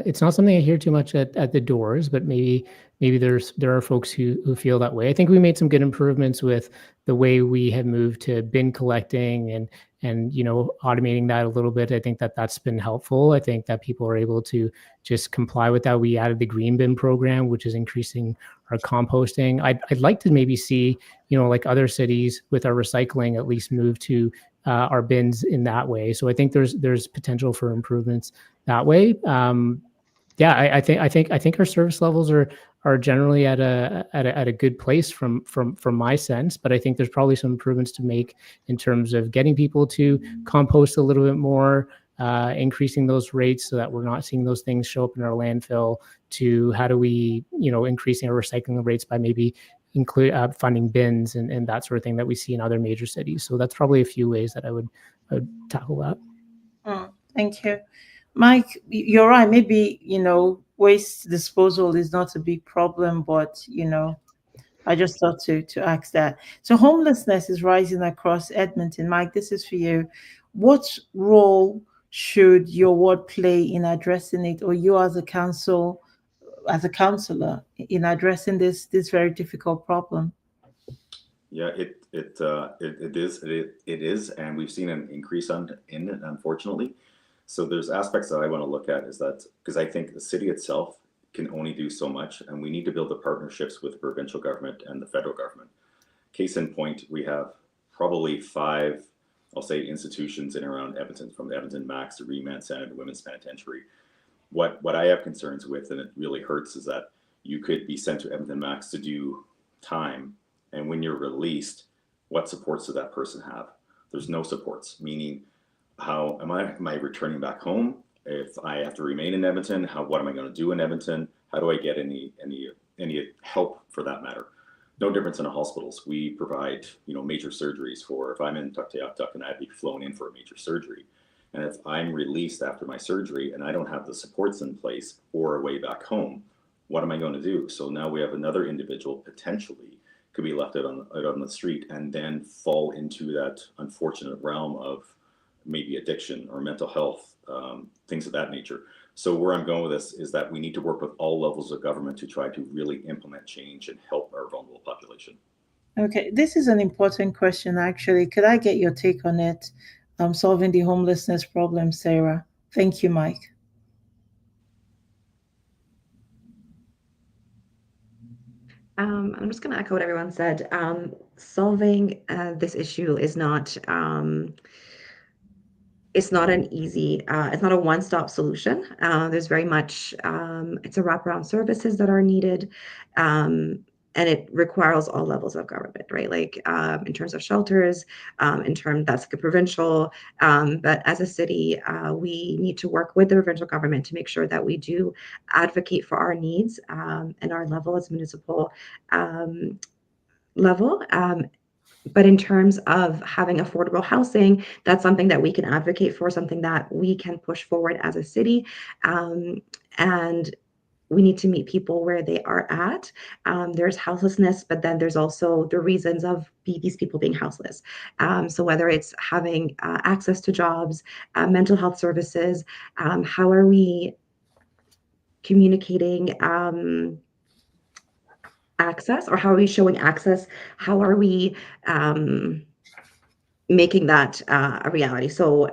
It's not something I hear too much at the doors, but maybe there are folks who feel that way. I think we made some good improvements with the way we have moved to bin collecting and automating that a little bit. I think that's been helpful. I think that people are able to just comply with that. We added the green bin program, which is increasing our composting. I'd like to maybe see, like other cities with our recycling, at least move to our bins in that way. So I think there's potential for improvements that way. I think our service levels are generally at a good place from my sense, but I think there's probably some improvements to make in terms of getting people to compost a little bit more, increasing those rates so that we're not seeing those things show up in our landfill, to how do we, increasing our recycling rates by maybe include funding bins and that sort of thing that we see in other major cities. So that's probably a few ways that I would tackle that. Thank you. Mike, you're right. Maybe, waste disposal is not a big problem, but, I just thought to ask that. So homelessness is rising across Edmonton. Mike, this is for you. What role should your ward play in addressing it, or you as a councillor in addressing this very difficult problem? Yeah, it is, and we've seen an increase in it, unfortunately. So there's aspects that I want to look at, is that because I think the city itself can only do so much, and we need to build the partnerships with the provincial government and the federal government. Case in point, we have probably 5, I'll say, institutions in around Edmonton, from the Edmonton Max to Remand Center to Women's Penitentiary. What I have concerns with, and it really hurts, is that you could be sent to Edmonton Max to do time, and when you're released, what supports does that person have? There's no supports, meaning how am I returning back home? If I have to remain in Edmonton, what am I going to do in Edmonton? How do I get any help for that matter? No difference in the hospitals. We provide, major surgeries for, if I'm in Tuktoyaktuk and I'd be flown in for a major surgery. And if I'm released after my surgery and I don't have the supports in place or a way back home, what am I going to do? So now we have another individual potentially could be left out on the street and then fall into that unfortunate realm of maybe addiction or mental health, things of that nature. So where I'm going with this is that we need to work with all levels of government to try to really implement change and help our vulnerable population. Okay, this is an important question, actually. Could I get your take on it? Solving the homelessness problem, Sarah. Thank you, Mike. I'm just going to echo what everyone said. Solving this issue is not it's not an easy, it's not a one-stop solution. There's very much, it's a wraparound services that are needed. And it requires all levels of government, right? Like in terms of shelters, in terms that's like a provincial, but as a city, we need to work with the provincial government to make sure that we do advocate for our needs and our level as municipal level. But in terms of having affordable housing, that's something that we can advocate for, something that we can push forward as a city. And we need to meet people where they are at. There's houselessness, but then there's also the reasons of these people being houseless. So whether it's having access to jobs, mental health services, how are we communicating access, or how are we showing access? How are we making that a reality? So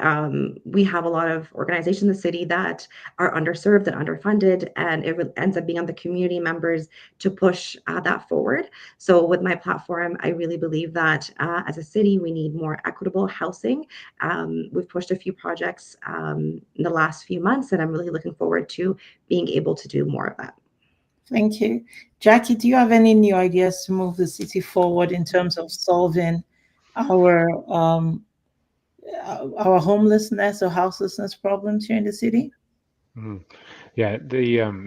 we have a lot of organizations in the city that are underserved and underfunded, and it ends up being on the community members to push that forward. So with my platform, I really believe that as a city, we need more equitable housing. We've pushed a few projects in the last few months, and I'm really looking forward to being able to do more of that. Thank you. Jackie, do you have any new ideas to move the city forward in terms of solving our homelessness or houselessness problems here in the city? Yeah, there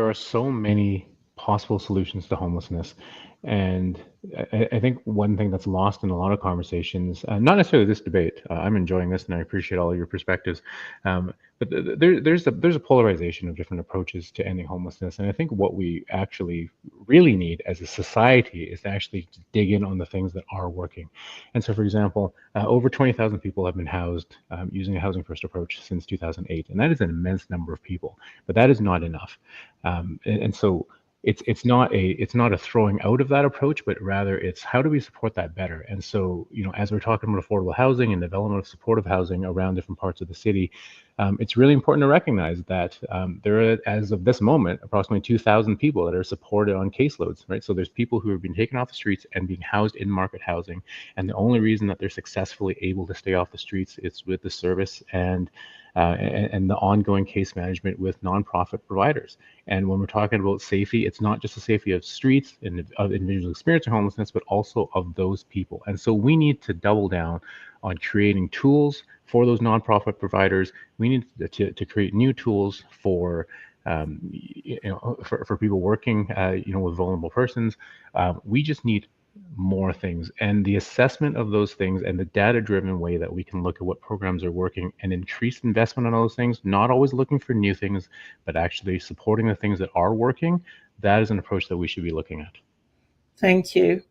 are so many possible solutions to homelessness, and I think one thing that's lost in a lot of conversations, not necessarily this debate. I'm enjoying this, and I appreciate all your perspectives. But there's a polarization of different approaches to ending homelessness, and I think what we actually really need as a society is to actually dig in on the things that are working. And so, for example, over 20,000 people have been housed using a housing first approach since 2008, and that is an immense number of people. But that is not enough, and so it's not a throwing out of that approach, but rather it's how do we support that better. And so, as we're talking about affordable housing and development of supportive housing around different parts of the city, it's really important to recognize that there are, as of this moment, approximately 2,000 people that are supported on caseloads, right? So there's people who have been taken off the streets and being housed in market housing, and the only reason that they're successfully able to stay off the streets is with the service and the ongoing case management with nonprofit providers. And when we're talking about safety, it's not just the safety of streets and of individuals experiencing homelessness, but also of those people. And so we need to double down on creating tools for those nonprofit providers. We need to create new tools for for people working with vulnerable persons. We just need more things, and the assessment of those things and the data-driven way that we can look at what programs are working and increase investment on those things, not always looking for new things, but actually supporting the things that are working. That is an approach that we should be looking at. Thank you.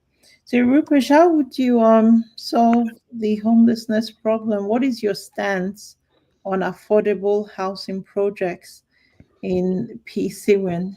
So Rupesh, how would you solve the homelessness problem? What is your stance on affordable housing projects in Piheswin?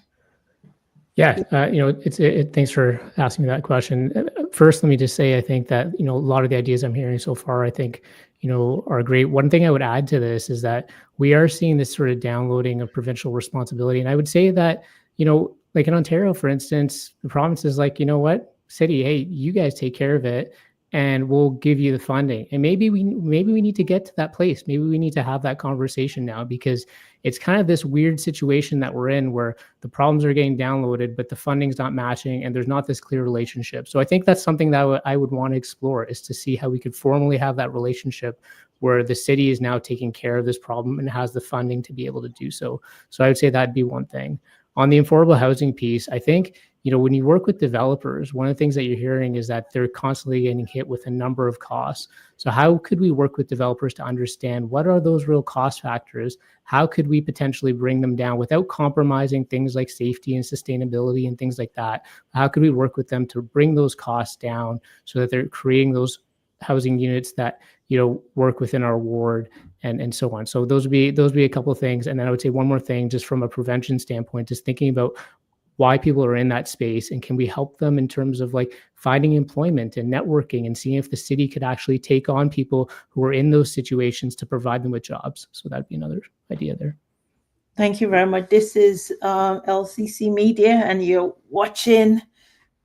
Yeah, thanks for asking me that question. First, let me just say, I think that, a lot of the ideas I'm hearing so far, I think, are great. One thing I would add to this is that we are seeing this sort of downloading of provincial responsibility. And I would say that, like in Ontario, for instance, the province is like, what, city, hey, you guys take care of it, and we'll give you the funding. And maybe we need to get to that place. Maybe we need to have that conversation now, because it's kind of this weird situation that we're in where the problems are getting downloaded, but the funding's not matching, and there's not this clear relationship. So I think that's something that I would want to explore, is to see how we could formally have that relationship where the city is now taking care of this problem and has the funding to be able to do so. So I would say that'd be one thing. On the affordable housing piece, I think, when you work with developers, one of the things that you're hearing is that they're constantly getting hit with a number of costs. So how could we work with developers to understand what are those real cost factors? How could we potentially bring them down without compromising things like safety and sustainability and things like that? How could we work with them to bring those costs down so that they're creating those housing units that, work within our ward and so on? So those would be a couple of things. And then I would say one more thing, just from a prevention standpoint, just thinking about why people are in that space, and can we help them in terms of like finding employment and networking, and seeing if the city could actually take on people who are in those situations to provide them with jobs. So that'd be another idea there. Thank you very much. This is LCC Media, and you're watching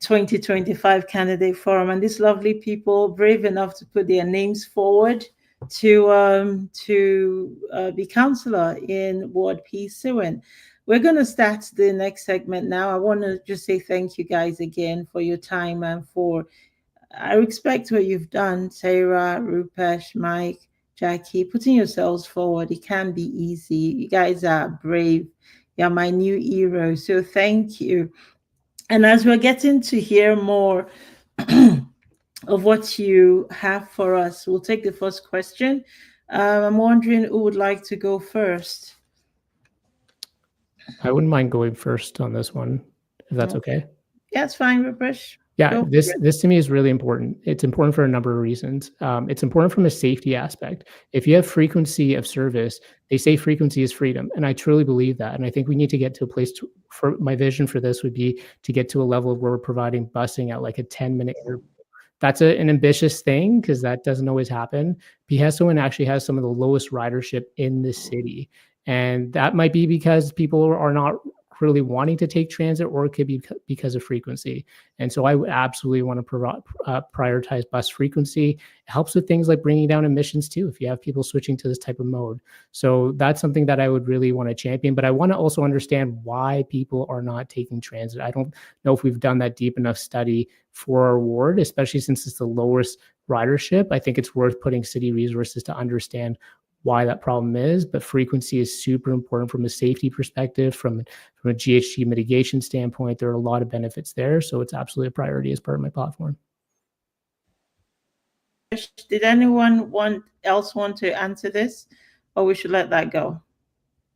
2025 Candidate Forum. And these lovely people, brave enough to put their names forward to be councillor in Ward Piheswin. We're going to start the next segment now. I want to just say thank you guys again for your time and for, I respect what you've done, Sarah, Rupesh, Mike, Jackie, putting yourselves forward. It can be easy. You guys are brave. You're my new heroes. So thank you. And as we're getting to hear more of what you have for us, we'll take the first question. I'm wondering who would like to go first. I wouldn't mind going first on this one, if that's okay. Yeah, it's fine, Rupesh. Yeah, this to me is really important. It's important for a number of reasons. It's important from a safety aspect. If you have frequency of service, they say frequency is freedom, and I truly believe that. And I think we need to get to a place for my vision for this would be to get to a level where we're providing busing at like a 10-minute interval. That's an ambitious thing because that doesn't always happen. Piheswin actually has some of the lowest ridership in the city. And that might be because people are not really wanting to take transit, or it could be because of frequency. And so I would absolutely want to prioritize bus frequency. It helps with things like bringing down emissions too, if you have people switching to this type of mode. So that's something that I would really want to champion. But I want to also understand why people are not taking transit. I don't know if we've done that deep enough study for our ward, especially since it's the lowest ridership. I think it's worth putting city resources to understand why that problem is, but frequency is super important from a safety perspective, from a GHG mitigation standpoint. There are a lot of benefits there, so it's absolutely a priority as part of my platform. Did anyone else want to answer this, or we should let that go?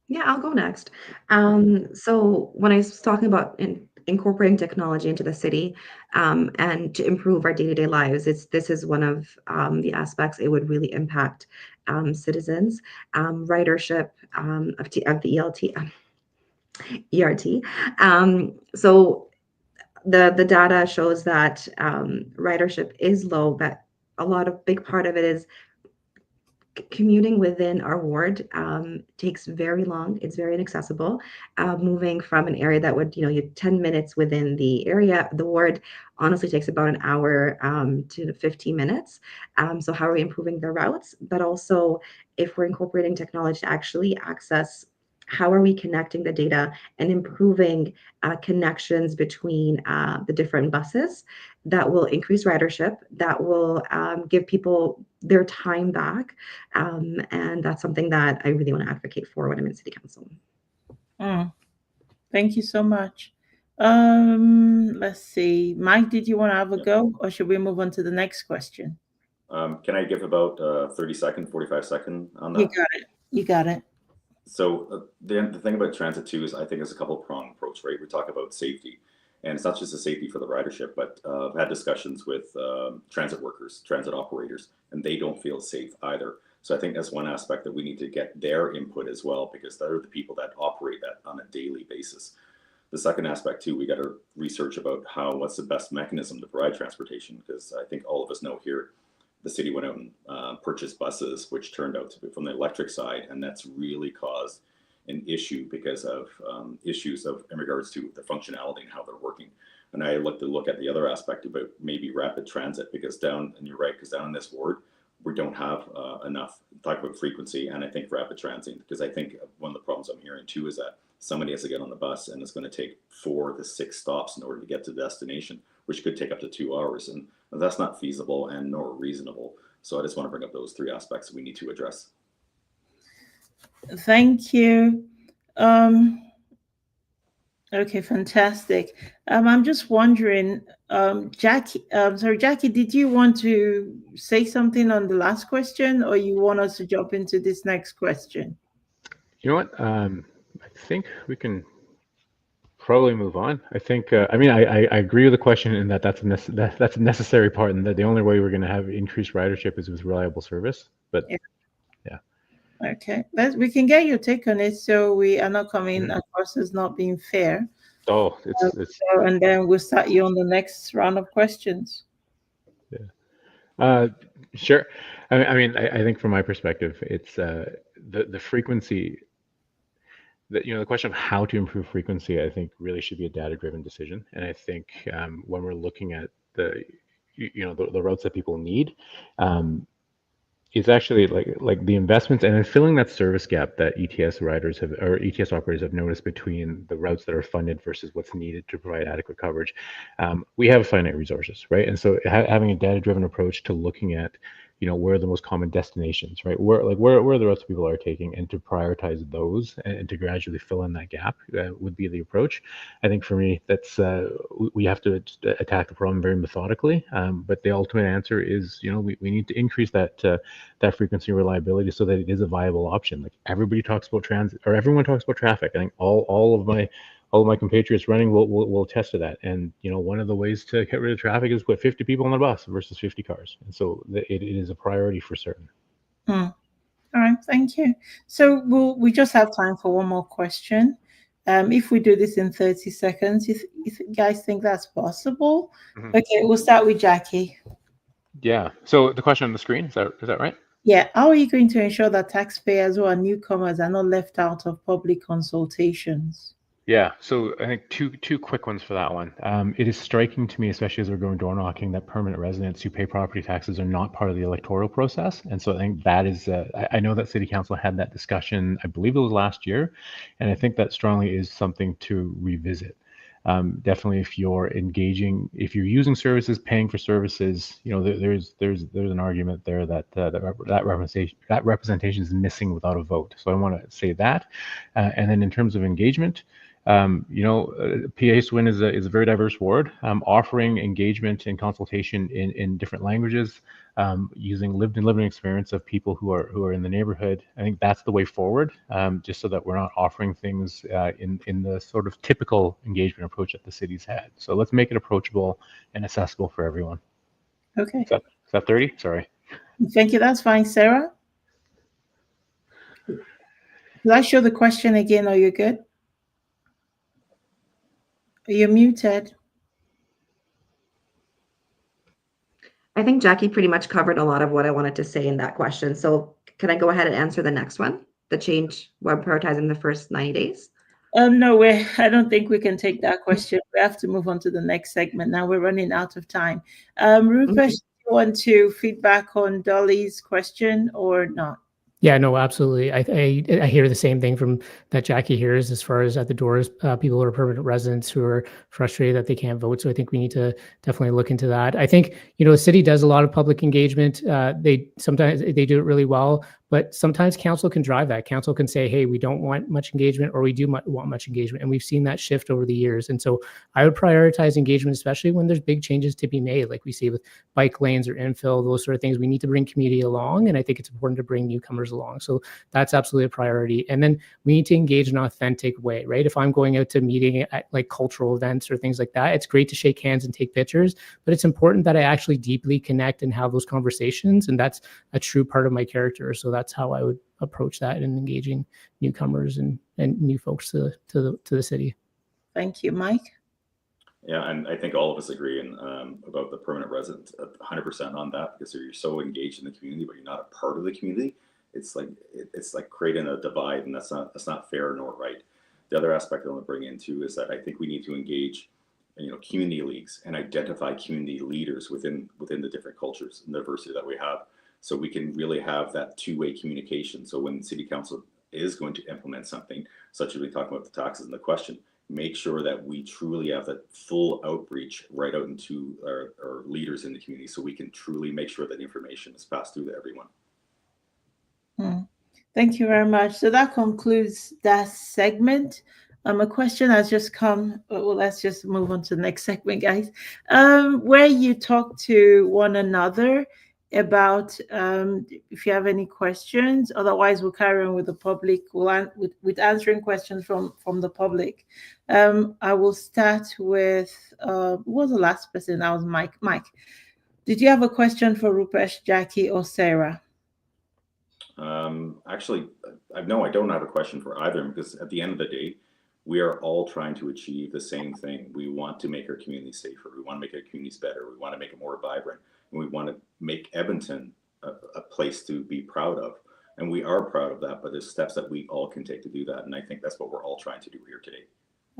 Yeah, I'll go next. So when I was talking about incorporating technology into the city and to improve our day-to-day lives, this is one of the aspects it would really impact citizens. Ridership of the ERT. So the data shows that ridership is low, but a big part of it is commuting within our ward takes very long. It's very inaccessible. Moving from an area that would, you 10 minutes within the area, the ward honestly takes about an hour to 15 minutes. So how are we improving the routes? But also, if we're incorporating technology to actually access, how are we connecting the data and improving connections between the different buses that will increase ridership, that will give people their time back. And that's something that I really want to advocate for when I'm in city council. Thank you so much. Let's see. Mike, did you want to have a go, or should we move on to the next question? Can I give about 30-second, 45-second on that? You got it. So the thing about transit too is I think it's a couple pronged approach, right? We talk about safety, and it's not just a safety for the ridership, but I've had discussions with transit workers, transit operators, and they don't feel safe either. So I think that's one aspect that we need to get their input as well, because they're the people that operate that on a daily basis. The second aspect too, we got to research about what's the best mechanism to provide transportation, because I think all of us know here, the city went out and purchased buses, which turned out to be from the electric side, and that's really caused an issue because of issues in regards to the functionality and how they're working. And I look at the other aspect about maybe rapid transit, because and you're right, because down in this ward, we don't have enough. Talk about frequency, and I think rapid transit, because I think one of the problems I'm hearing too is that somebody has to get on the bus and it's going to take 4 to 6 stops in order to get to the destination, which could take up to 2 hours. And that's not feasible and nor reasonable. So I just want to bring up those 3 aspects we need to address. Thank you. Okay, fantastic. I'm just wondering, Jackie, did you want to say something on the last question, or you want us to jump into this next question? You know what? I think we can probably move on. I think, I agree with the question in that's a necessary part, and that the only way we're going to have increased ridership is with reliable service. But yeah. Okay, we can get your take on it, so we are not coming across as not being fair. Oh, and then we'll start you on the next round of questions. Yeah. Sure. I think from my perspective, it's the frequency. the question of how to improve frequency, I think, really should be a data-driven decision. And I think when we're looking at the routes that people need, it's actually like the investments and then filling that service gap that ETS riders have or ETS operators have noticed between the routes that are funded versus what's needed to provide adequate coverage. We have finite resources, right? And so having a data-driven approach to looking at, where are the most common destinations, right? Where are the routes people are taking, and to prioritize those and to gradually fill in that gap would be the approach. I think for me, that's we have to attack the problem very methodically. But the ultimate answer is, we need to increase that frequency and reliability so that it is a viable option. Like everybody talks about transit, or everyone talks about traffic. I think all of my compatriots running will attest to that. And one of the ways to get rid of traffic is put 50 people on the bus versus 50 cars. And so it is a priority for certain. All right, thank you. So we just have time for one more question. If we do this in 30 seconds, if you guys think that's possible. Okay, we'll start with Jackie. Yeah. So the question on the screen, is that right? Yeah. How are you going to ensure that taxpayers who are newcomers are not left out of public consultations? Yeah, so I think two quick ones for that one. It is striking to me, especially as we're going door knocking, that permanent residents who pay property taxes are not part of the electoral process. And so I think that is, I know that City Council had that discussion, I believe it was last year, and I think that strongly is something to revisit. Definitely, if you're using services, paying for services, there's an argument there that that representation is missing without a vote. So I want to say that, and then in terms of engagement. Piheswin is a very diverse ward, offering engagement and consultation in different languages, using lived and living experience of people who are in the neighborhood. I think that's the way forward, just so that we're not offering things in the sort of typical engagement approach that the city's had. So let's make it approachable and accessible for everyone. Okay. Is that 30? Sorry. Thank you. That's fine, Sarah. Did I show the question again? Are you good? You're muted. I think Jackie pretty much covered a lot of what I wanted to say in that question. So can I go ahead and answer the next one? The change when prioritizing the first 90 days? No, I don't think we can take that question. We have to move on to the next segment. Now we're running out of time. Rupesh, do you want to feedback on Dolly's question or not? Yeah, no, absolutely. I hear the same thing from that Jackie hears as far as at the doors, people who are permanent residents who are frustrated that they can't vote. So I think we need to definitely look into that. I think, the city does a lot of public engagement. Sometimes they do it really well, but sometimes council can drive that. Council can say, hey, we don't want much engagement, or we do want much engagement. And we've seen that shift over the years. And so I would prioritize engagement, especially when there's big changes to be made, like we see with bike lanes or infill, those sort of things. We need to bring community along. And I think it's important to bring newcomers along. So that's absolutely a priority. And then we need to engage in an authentic way, right? If I'm going out to meeting at like cultural events or things like that, it's great to shake hands and take pictures, but it's important that I actually deeply connect and have those conversations. And that's a true part of my character. So that's how I would approach that in engaging newcomers and new folks to the city. Thank you, Mike. Yeah, and I think all of us agree about the permanent residents, 100% on that, because you're so engaged in the community, but you're not a part of the community. It's like creating a divide, and that's not fair nor right. The other aspect I want to bring in too is that I think we need to engage, community leagues and identify community leaders within the different cultures and diversity that we have, so we can really have that two-way communication. So when City Council is going to implement something, such as we talk about the taxes and the question, make sure that we truly have that full outreach right out into our leaders in the community, so we can truly make sure that information is passed through to everyone. Thank you very much. So that concludes that segment. A question has just come. Well, let's just move on to the next segment, guys. Where you talk to one another about if you have any questions. Otherwise, we'll carry on with the public. With answering questions from the public. I will start with who was the last person? That was Mike. Mike, did you have a question for Rupesh, Jackie, or Sarah? Actually, no, I don't have a question for either, because at the end of the day, we are all trying to achieve the same thing. We want to make our community safer. We want to make our communities better. We want to make it more vibrant. And we want to make Edmonton a place to be proud of. And we are proud of that, but there's steps that we all can take to do that. And I think that's what we're all trying to do here today.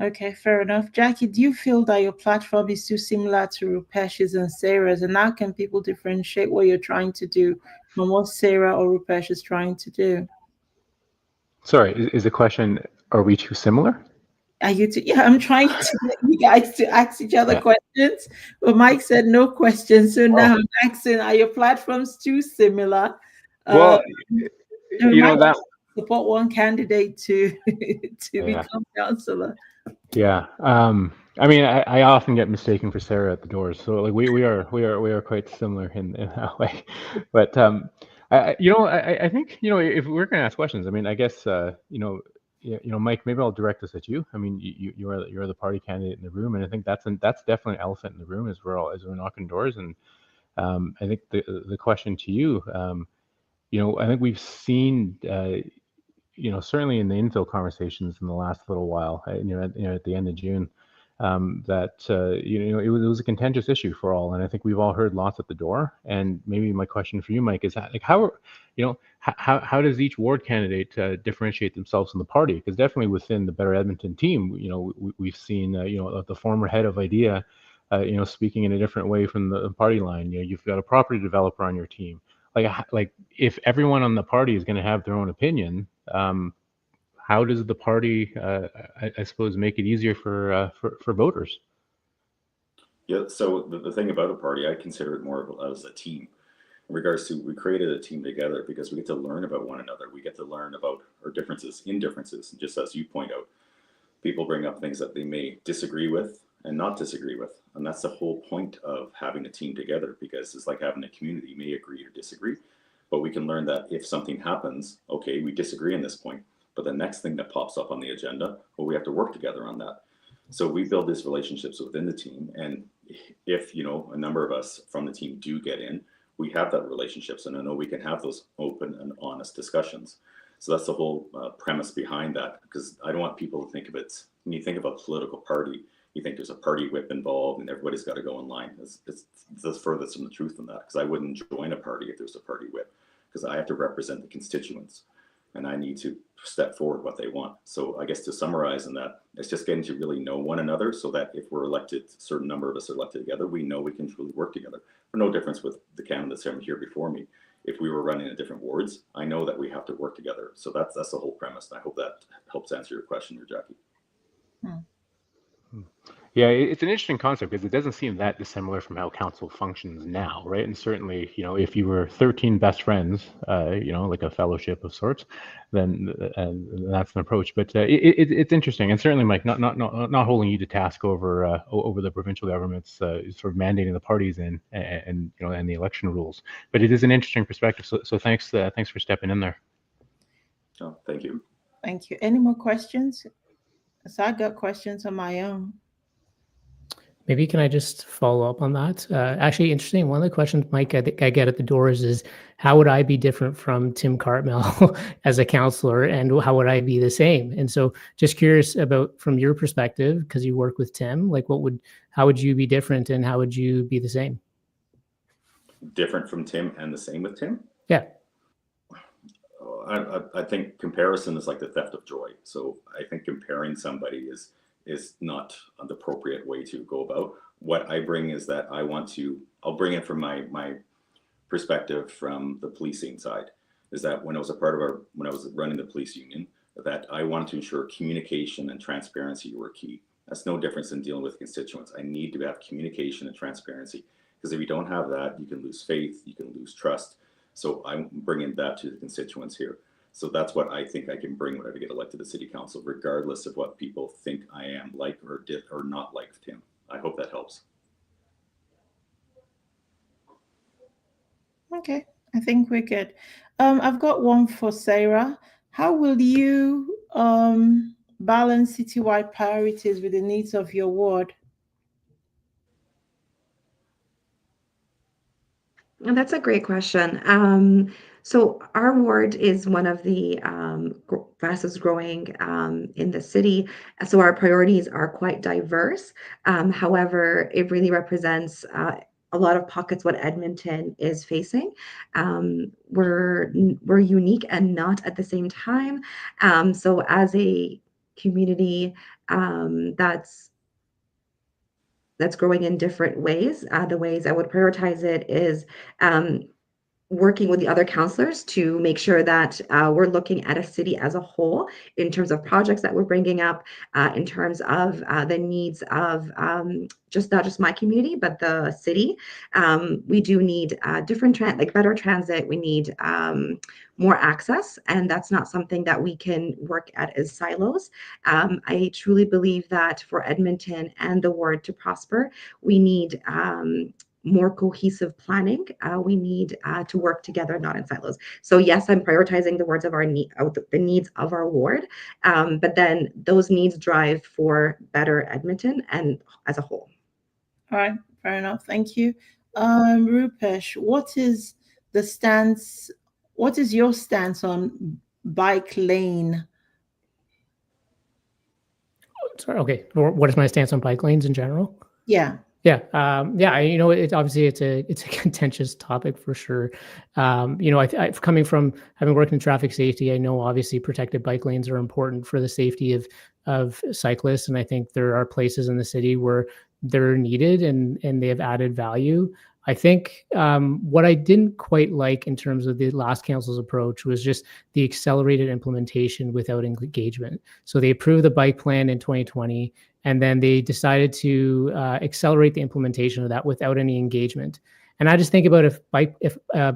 Okay, fair enough. Jackie, do you feel that your platform is too similar to Rupesh's and Sarah's? And how can people differentiate what you're trying to do from what Sarah or Rupesh is trying to do? Sorry, is the question, are we too similar? Are you yeah, I'm trying to get you guys to ask each other Yeah. questions, but Mike said no questions. So now Oh. I'm asking, are your platforms too similar? Well, We you know might that. support one candidate to Yeah. become councillor. Yeah. I mean, I often get mistaken for Sarah at the doors, so like we are quite similar in that way. But I think if we're going to ask questions, I mean, I guess Mike, maybe I'll direct this at you. I mean, you're the party candidate in the room, and I think that's definitely an elephant in the room as we're knocking doors. And I think the question to you, I think we've seen. Certainly in the infill conversations in the last little while, at the end of June, that it was a contentious issue for all, and I think we've all heard lots at the door. And maybe my question for you, Mike, is like how does each ward candidate differentiate themselves in the party? Because definitely within the Better Edmonton team, we've seen the former head of IDEA, speaking in a different way from the party line. You've got a property developer on your team. Like if everyone on the party is going to have their own opinion, how does the party, I suppose, make it easier for voters? Yeah. So the thing about a party, I consider it more of as a team. In regards to, we created a team together because we get to learn about one another. We get to learn about our differences in differences. And just as you point out, people bring up things that they may disagree with and not disagree with. And that's the whole point of having a team together, because it's like having a community. You may agree or disagree, but we can learn that if something happens, okay, we disagree on this point, but the next thing that pops up on the agenda, well, we have to work together on that. So we build these relationships within the team. And if, a number of us from the team do get in, we have that relationships, and I know we can have those open and honest discussions. So that's the whole premise behind that, because I don't want people to think of it, when you think of a political party, you think there's a party whip involved and everybody's got to go in line. It's the furthest from the truth in that, because I wouldn't join a party if there's a party whip, because I have to represent the constituents and I need to step forward what they want. So I guess to summarize in that, it's just getting to really know one another, so that if we're elected, a certain number of us are elected together, we know we can truly work together. For no difference with the candidates here before me. If we were running in different wards, I know that we have to work together. So that's the whole premise. And I hope that helps answer your question here, Jackie. Yeah, it's an interesting concept because it doesn't seem that dissimilar from how council functions now, right? And certainly, if you were 13 best friends, like a fellowship of sorts, then that's an approach. But it's interesting, and certainly, Mike, not holding you to task over the provincial government's sort of mandating the parties in and the election rules. But it is an interesting perspective. So thanks for stepping in there. Oh, thank you. Thank you. Any more questions? So I got questions on my own. Maybe can I just follow up on that? Actually, interesting. One of the questions, Mike, I think I get at the doors is how would I be different from Tim Cartmell as a counselor, and how would I be the same? And so, just curious about from your perspective, because you work with Tim, like how would you be different, and how would you be the same? Different from Tim and the same with Tim? Yeah. I think comparison is like the theft of joy. So I think comparing somebody is not the appropriate way to go about. What I bring is that I'll bring it from my perspective from the policing side, is that when I was when I was running the police union, that I wanted to ensure communication and transparency were key. That's no difference in dealing with constituents. I need to have communication and transparency, because if you don't have that, you can lose faith, you can lose trust. So I'm bringing that to the constituents here. So that's what I think I can bring when I get elected to city council, regardless of what people think I am like or not like Tim. I hope that helps. Okay, I think we're good. I've got one for Sarah. How will you balance citywide priorities with the needs of your ward? That's a great question. So our ward is one of the fastest growing in the city. So our priorities are quite diverse. However, it really represents a lot of pockets what Edmonton is facing. We're unique and not at the same time. So as a community that's growing in different ways, the ways I would prioritize it is working with the other counselors to make sure that we're looking at a city as a whole in terms of projects that we're bringing up, in terms of the needs of just not just my community, but the city. We do need different better transit. We need more access, and that's not something that we can work at as silos. I truly believe that for Edmonton and the ward to prosper, we need more cohesive planning. We need to work together, not in silos. So yes, I'm prioritizing the words of the needs of our ward, but then those needs drive for better Edmonton and as a whole. All right, fair enough. Thank you. Rupesh, what is your stance on bike lane? Sorry, okay. What is my stance on bike lanes in general? Yeah. Yeah, obviously it's a contentious topic for sure. Coming from having worked in traffic safety, I know obviously protected bike lanes are important for the safety of cyclists, and I think there are places in the city where they're needed and they have added value. I think what I didn't quite like in terms of the last council's approach was just the accelerated implementation without engagement. So they approved the bike plan in 2020. And then they decided to accelerate the implementation of that without any engagement. And I just think about if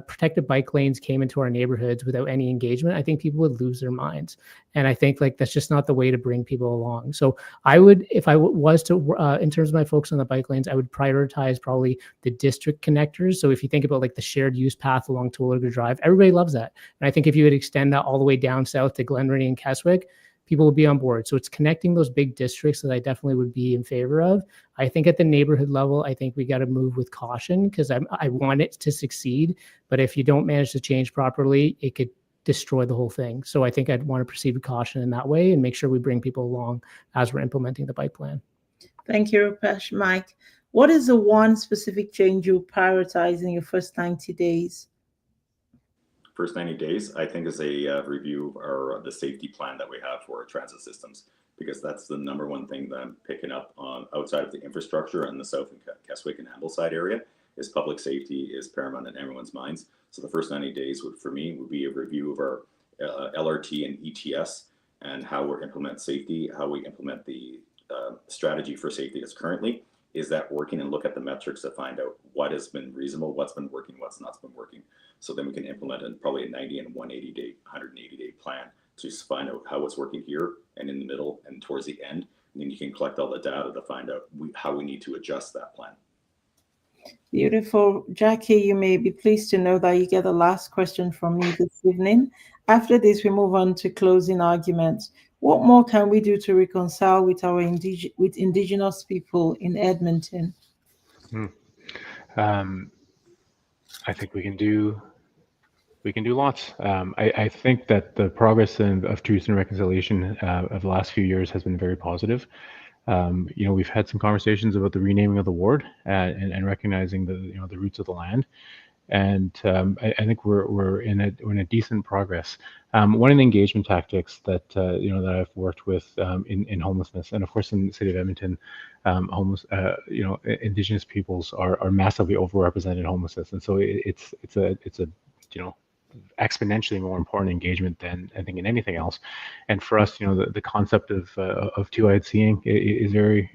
protected bike lanes came into our neighborhoods without any engagement, I think people would lose their minds. And I think that's just not the way to bring people along. So I would, if I was to, in terms of my focus on the bike lanes, I would prioritize probably the district connectors. So if you think about the shared use path along Terwilliger Drive, everybody loves that. And I think if you would extend that all the way down south to Glenrennie and Keswick, people will be on board. So it's connecting those big districts that I definitely would be in favor of. I think at the neighborhood level, I think we got to move with caution because I want it to succeed. But if you don't manage to change properly, it could destroy the whole thing. So I think I'd want to proceed with caution in that way and make sure we bring people along as we're implementing the bike plan. Thank you, Rupesh. Mike, what is the one specific change you prioritize in your first 90 days? First 90 days, I think, is a review of the safety plan that we have for our transit systems, because that's the number one thing that I'm picking up on outside of the infrastructure in the South and Keswick and Ambleside area. Is public safety is paramount in everyone's minds. So the first 90 days would be a review of our LRT and ETS and how we implement safety, how we implement the strategy for safety that's currently. Is that working, and look at the metrics to find out what has been reasonable, what's been working, what's not been working. So then we can implement probably a 90 and 180-day plan to find out how it's working here and in the middle and towards the end. And then you can collect all the data to find out how we need to adjust that plan. Beautiful. Jackie, you may be pleased to know that you get the last question from me this evening. After this, we move on to closing arguments. What more can we do to reconcile with our Indigenous people in Edmonton? I think we can do lots. I think that the progress of truth and reconciliation of the last few years has been very positive. We've had some conversations about the renaming of the ward and recognizing the roots of the land. And I think we're in a decent progress. One of the engagement tactics that I've worked with in homelessness, and of course in the city of Edmonton, Indigenous peoples are massively overrepresented in homelessness, and so it's a exponentially more important engagement than I think in anything else. And for us, the concept of two-eyed seeing is very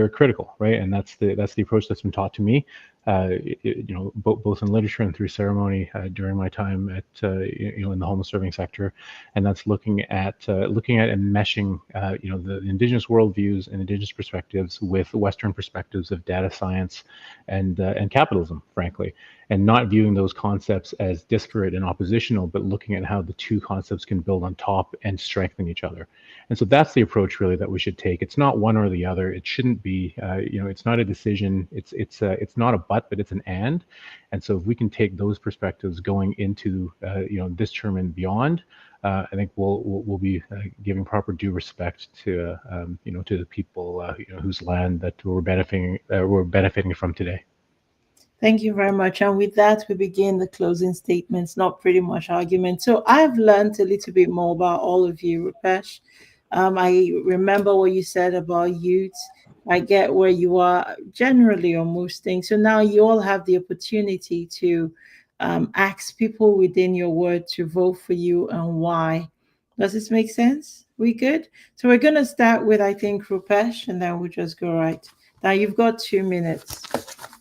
critical, right? And that's the approach that's been taught to me, both in literature and through ceremony during my time at in the homeless serving sector. And that's looking at and meshing the Indigenous worldviews and Indigenous perspectives with Western perspectives of data science and capitalism, frankly, and not viewing those concepts as disparate and oppositional, but looking at how the two concepts can build on top and strengthen each other. And so that's the approach really that we should take. It's not one or the other. It shouldn't be, it's not a decision. It's not a but it's an and. And so if we can take those perspectives going into, this term and beyond, I think we'll be giving proper due respect to, to the people, whose land that we're benefiting from today. Thank you very much. And with that, we begin the closing statements, not pretty much argument. So I've learned a little bit more about all of you, Rupesh. I remember what you said about youth. I get where you are generally on most things. So now you all have the opportunity to ask people within your ward to vote for you and why. Does this make sense? We good? So we're going to start with, I think, Rupesh, and then we'll just go right. Now you've got 2 minutes.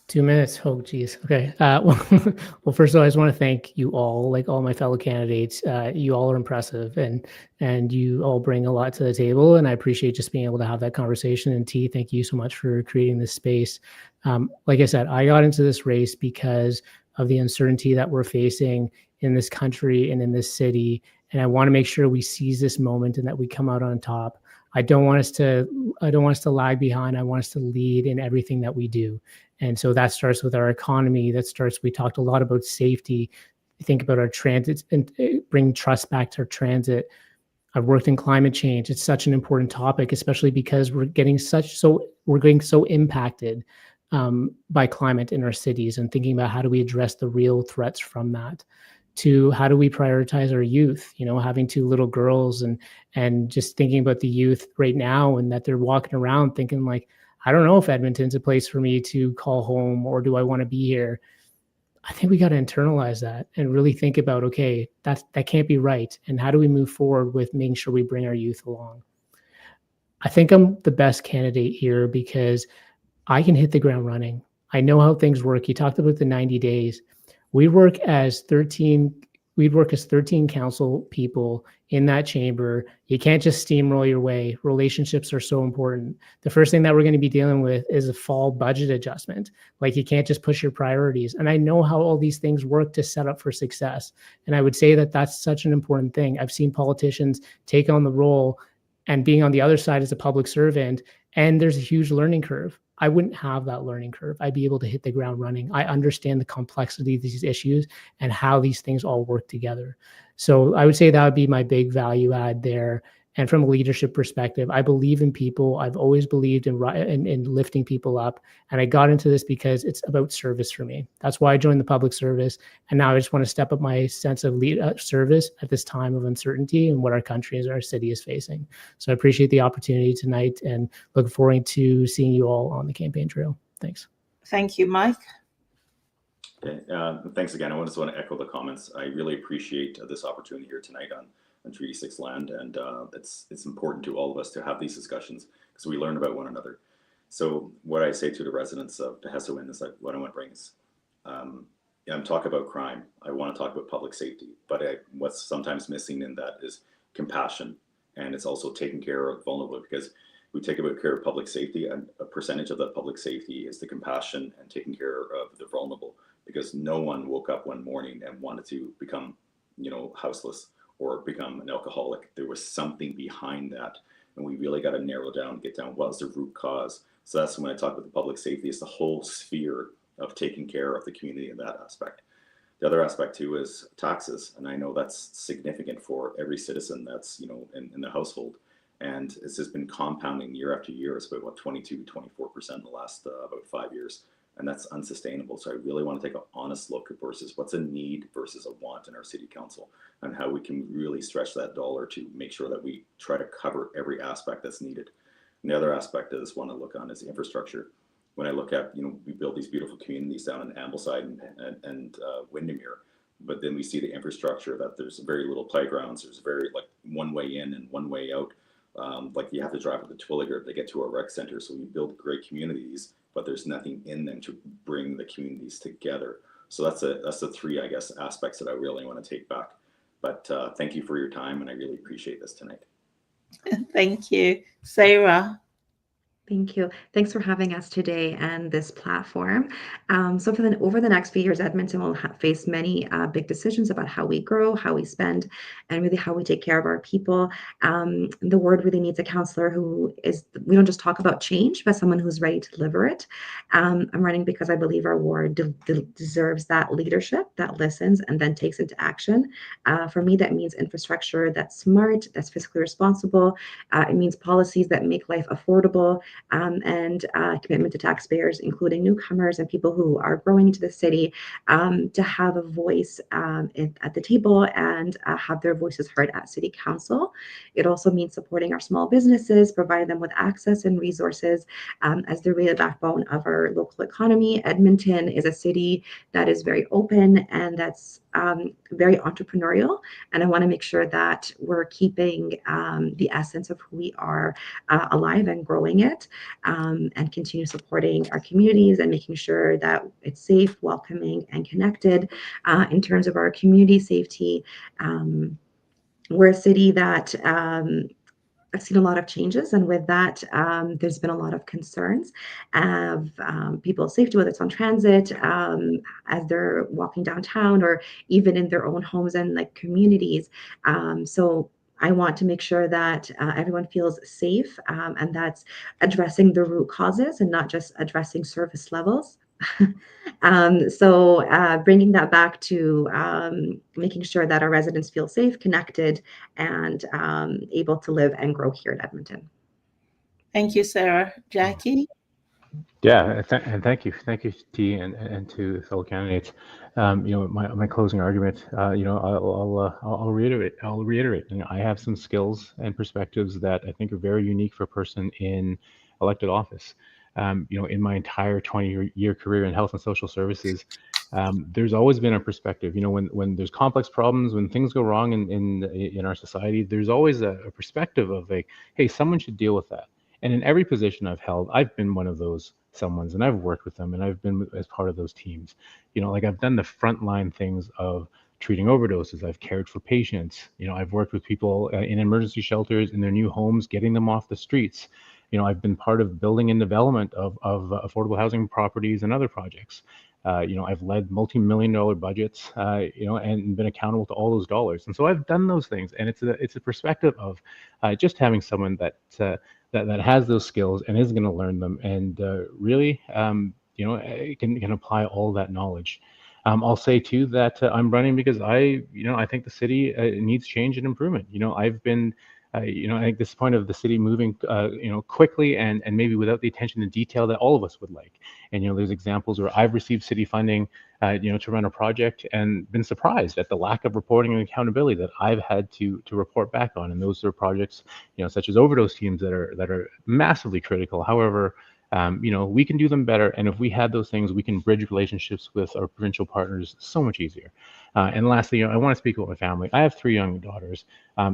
2 minutes. Oh, geez. Okay. Well, first of all, I just want to thank you all, like all my fellow candidates. You all are impressive, and you all bring a lot to the table. And I appreciate just being able to have that conversation. And T, thank you so much for creating this space. Like I said, I got into this race because of the uncertainty that we're facing in this country and in this city. And I want to make sure we seize this moment and that we come out on top. I don't want us to lag behind. I want us to lead in everything that we do. And so that starts with our economy. We talked a lot about safety. Think about our transit and bring trust back to our transit. I've worked in climate change. It's such an important topic, especially because we're getting so impacted by climate in our cities, and thinking about how do we address the real threats from that. To how do we prioritize our youth? Having 2 little girls and just thinking about the youth right now, and that they're walking around thinking like, I don't know if Edmonton's a place for me to call home, or do I want to be here? I think we got to internalize that and really think about, okay, that can't be right. And how do we move forward with making sure we bring our youth along? I think I'm the best candidate here because I can hit the ground running. I know how things work. You talked about the 90 days. We'd work as 13 council people in that chamber. You can't just steamroll your way. Relationships are so important. The first thing that we're going to be dealing with is a fall budget adjustment. Like, you can't just push your priorities. And I know how all these things work to set up for success. And I would say that that's such an important thing. I've seen politicians take on the role and being on the other side as a public servant, and there's a huge learning curve. I wouldn't have that learning curve. I'd be able to hit the ground running. I understand the complexity of these issues and how these things all work together. So I would say that would be my big value add there. And from a leadership perspective, I believe in people. I've always believed in lifting people up. And I got into this because it's about service for me. That's why I joined the public service. And now I just want to step up my sense of service at this time of uncertainty and what our country and our city is facing. So I appreciate the opportunity tonight and look forward to seeing you all on the campaign trail. Thanks. Thank you, Mike. Okay, thanks again. I just want to echo the comments. I really appreciate this opportunity here tonight on Treaty 6 land, and it's important to all of us to have these discussions because we learn about one another. So what I say to the residents of Piheswin is that what I want to bring is, I'm talking about crime. I want to talk about public safety, but what's sometimes missing in that is compassion, and it's also taking care of vulnerable, because we take about care of public safety, and a percentage of that public safety is the compassion and taking care of the vulnerable, because no one woke up one morning and wanted to become, houseless or become an alcoholic. There was something behind that, and we really got to narrow down, get down what's the root cause. So that's when I talk about the public safety, is the whole sphere of taking care of the community in that aspect. The other aspect too is taxes, and I know that's significant for every citizen that's in the household, and it's just been compounding year after year. It's about 22-24% in the last about 5 years. And that's unsustainable. So I really want to take an honest look versus what's a need versus a want in our city council, and how we can really stretch that dollar to make sure that we try to cover every aspect that's needed. And the other aspect I just want to look on is the infrastructure. When I look at, we build these beautiful communities down in Ambleside and Windermere, but then we see the infrastructure that there's very little playgrounds. There's very one way in and one way out. You have to drive to the Twilliger to get to a rec center. So we build great communities, but there's nothing in them to bring the communities together. So that's the 3, I guess, aspects that I really want to take back. But thank you for your time, and I really appreciate this tonight. Thank you. Sarah. Thank you. Thanks for having us today and this platform. So over the next few years, Edmonton will face many big decisions about how we grow, how we spend, and really how we take care of our people. The ward really needs a councillor we don't just talk about change, but someone who's ready to deliver it. I'm running because I believe our ward deserves that leadership that listens and then takes into action. For me, that means infrastructure that's smart, that's fiscally responsible. It means policies that make life affordable. and commitment to taxpayers, including newcomers and people who are growing into the city, to have a voice at the table and have their voices heard at City Council. It also means supporting our small businesses, providing them with access and resources as they're really the backbone of our local economy. Edmonton is a city that is very open and that's very entrepreneurial. And I want to make sure that we're keeping the essence of who we are alive and growing it, and continue supporting our communities and making sure that it's safe, welcoming, and connected. In terms of our community safety, we're a city that I've seen a lot of changes, and with that, there's been a lot of concerns of people's safety, whether it's on transit, as they're walking downtown, or even in their own homes and like communities. So I want to make sure that everyone feels safe, and that's addressing the root causes and not just addressing service levels. So bringing that back to making sure that our residents feel safe, connected, and able to live and grow here in Edmonton. Thank you, Sarah. Jackie? Yeah, and thank you, T, and to fellow candidates. My closing argument. I'll reiterate. I have some skills and perspectives that I think are very unique for a person in elected office. In my entire 20-year career in health and social services, there's always been a perspective. When there's complex problems, when things go wrong in our society, there's always a perspective of like, hey, someone should deal with that. And in every position I've held, I've been one of those someones, and I've worked with them, and I've been as part of those teams. I've done the frontline things of treating overdoses. I've cared for patients. I've worked with people in emergency shelters in their new homes, getting them off the streets. I've been part of building and development of affordable housing properties and other projects. I've led multi-million-dollar budgets, and been accountable to all those dollars. And so I've done those things, and it's a perspective of just having someone that has those skills and is going to learn them, and really, can apply all that knowledge. I'll say too that I'm running because I think the city needs change and improvement. I've been. I think this point of the city moving, quickly and maybe without the attention to detail that all of us would like. And there's examples where I've received city funding, to run a project and been surprised at the lack of reporting and accountability that I've had to report back on. And those are projects, such as overdose teams that are massively critical. However, we can do them better. And if we had those things, we can bridge relationships with our provincial partners so much easier. And lastly, I want to speak about my family. I have 3 young daughters.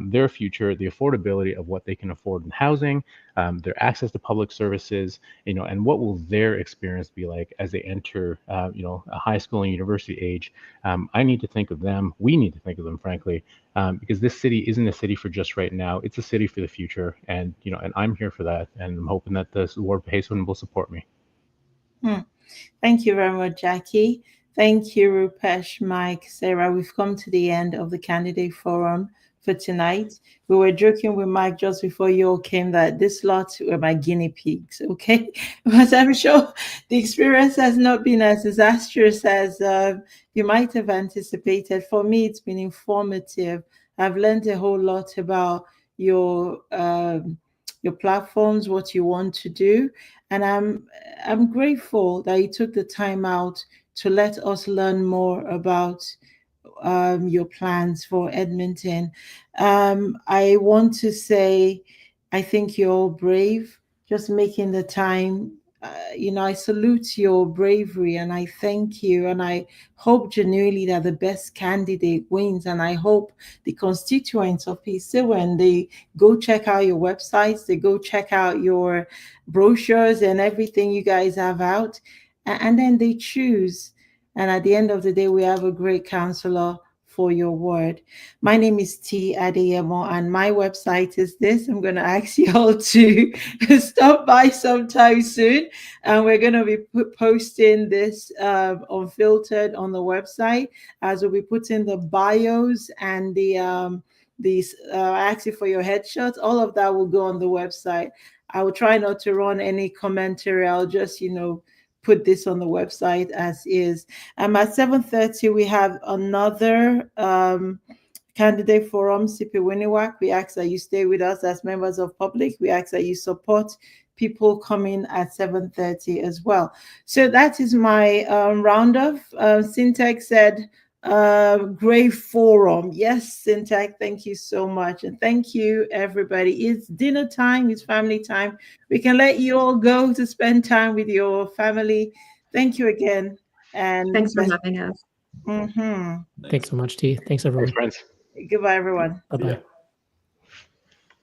Their future, the affordability of what they can afford in housing, their access to public services, and what will their experience be like as they enter, a high school and university age. I need to think of them. We need to think of them, frankly, because this city isn't a city for just right now. It's a city for the future, and and I'm here for that. And I'm hoping that the Ward Piheswin will support me. Thank you very much, Jackie. Thank you, Rupesh, Mike, Sarah. We've come to the end of the candidate forum for tonight. We were joking with Mike just before you all came that this lot were my guinea pigs, okay? But I'm sure the experience has not been as disastrous as you might have anticipated. For me, it's been informative. I've learned a whole lot about your platforms, what you want to do, and I'm grateful that you took the time out to let us learn more about your plans for Edmonton. I want to say, I think you're all brave, just making the time. I salute your bravery and I thank you. And I hope genuinely that the best candidate wins. And I hope the constituents of Piheswin, they go check out your websites, they go check out your brochures and everything you guys have out. And then they choose. And at the end of the day, we have a great counselor for your ward. My name is T. Adeyemo, and my website is this. I'm going to ask you all to stop by sometime soon, and we're going to be posting this unfiltered on the website, as we'll be putting the bios and the asking for your headshots. All of that will go on the website. I will try not to run any commentary. I'll just, put this on the website as is. At 7:30, we have another candidate forum, CP Winiwak. We ask that you stay with us as members of public. We ask that you support people coming at 7:30 as well. So that is my roundup. Syntax said, great forum. Yes, Syntax, thank you so much. And thank you, everybody. It's dinner time, it's family time. We can let you all go to spend time with your family. Thank you again. And Thanks for having us. Mm-hmm. Thanks so much, T. Thanks, everyone. Thanks, friends. Goodbye, everyone. Bye-bye. Yeah.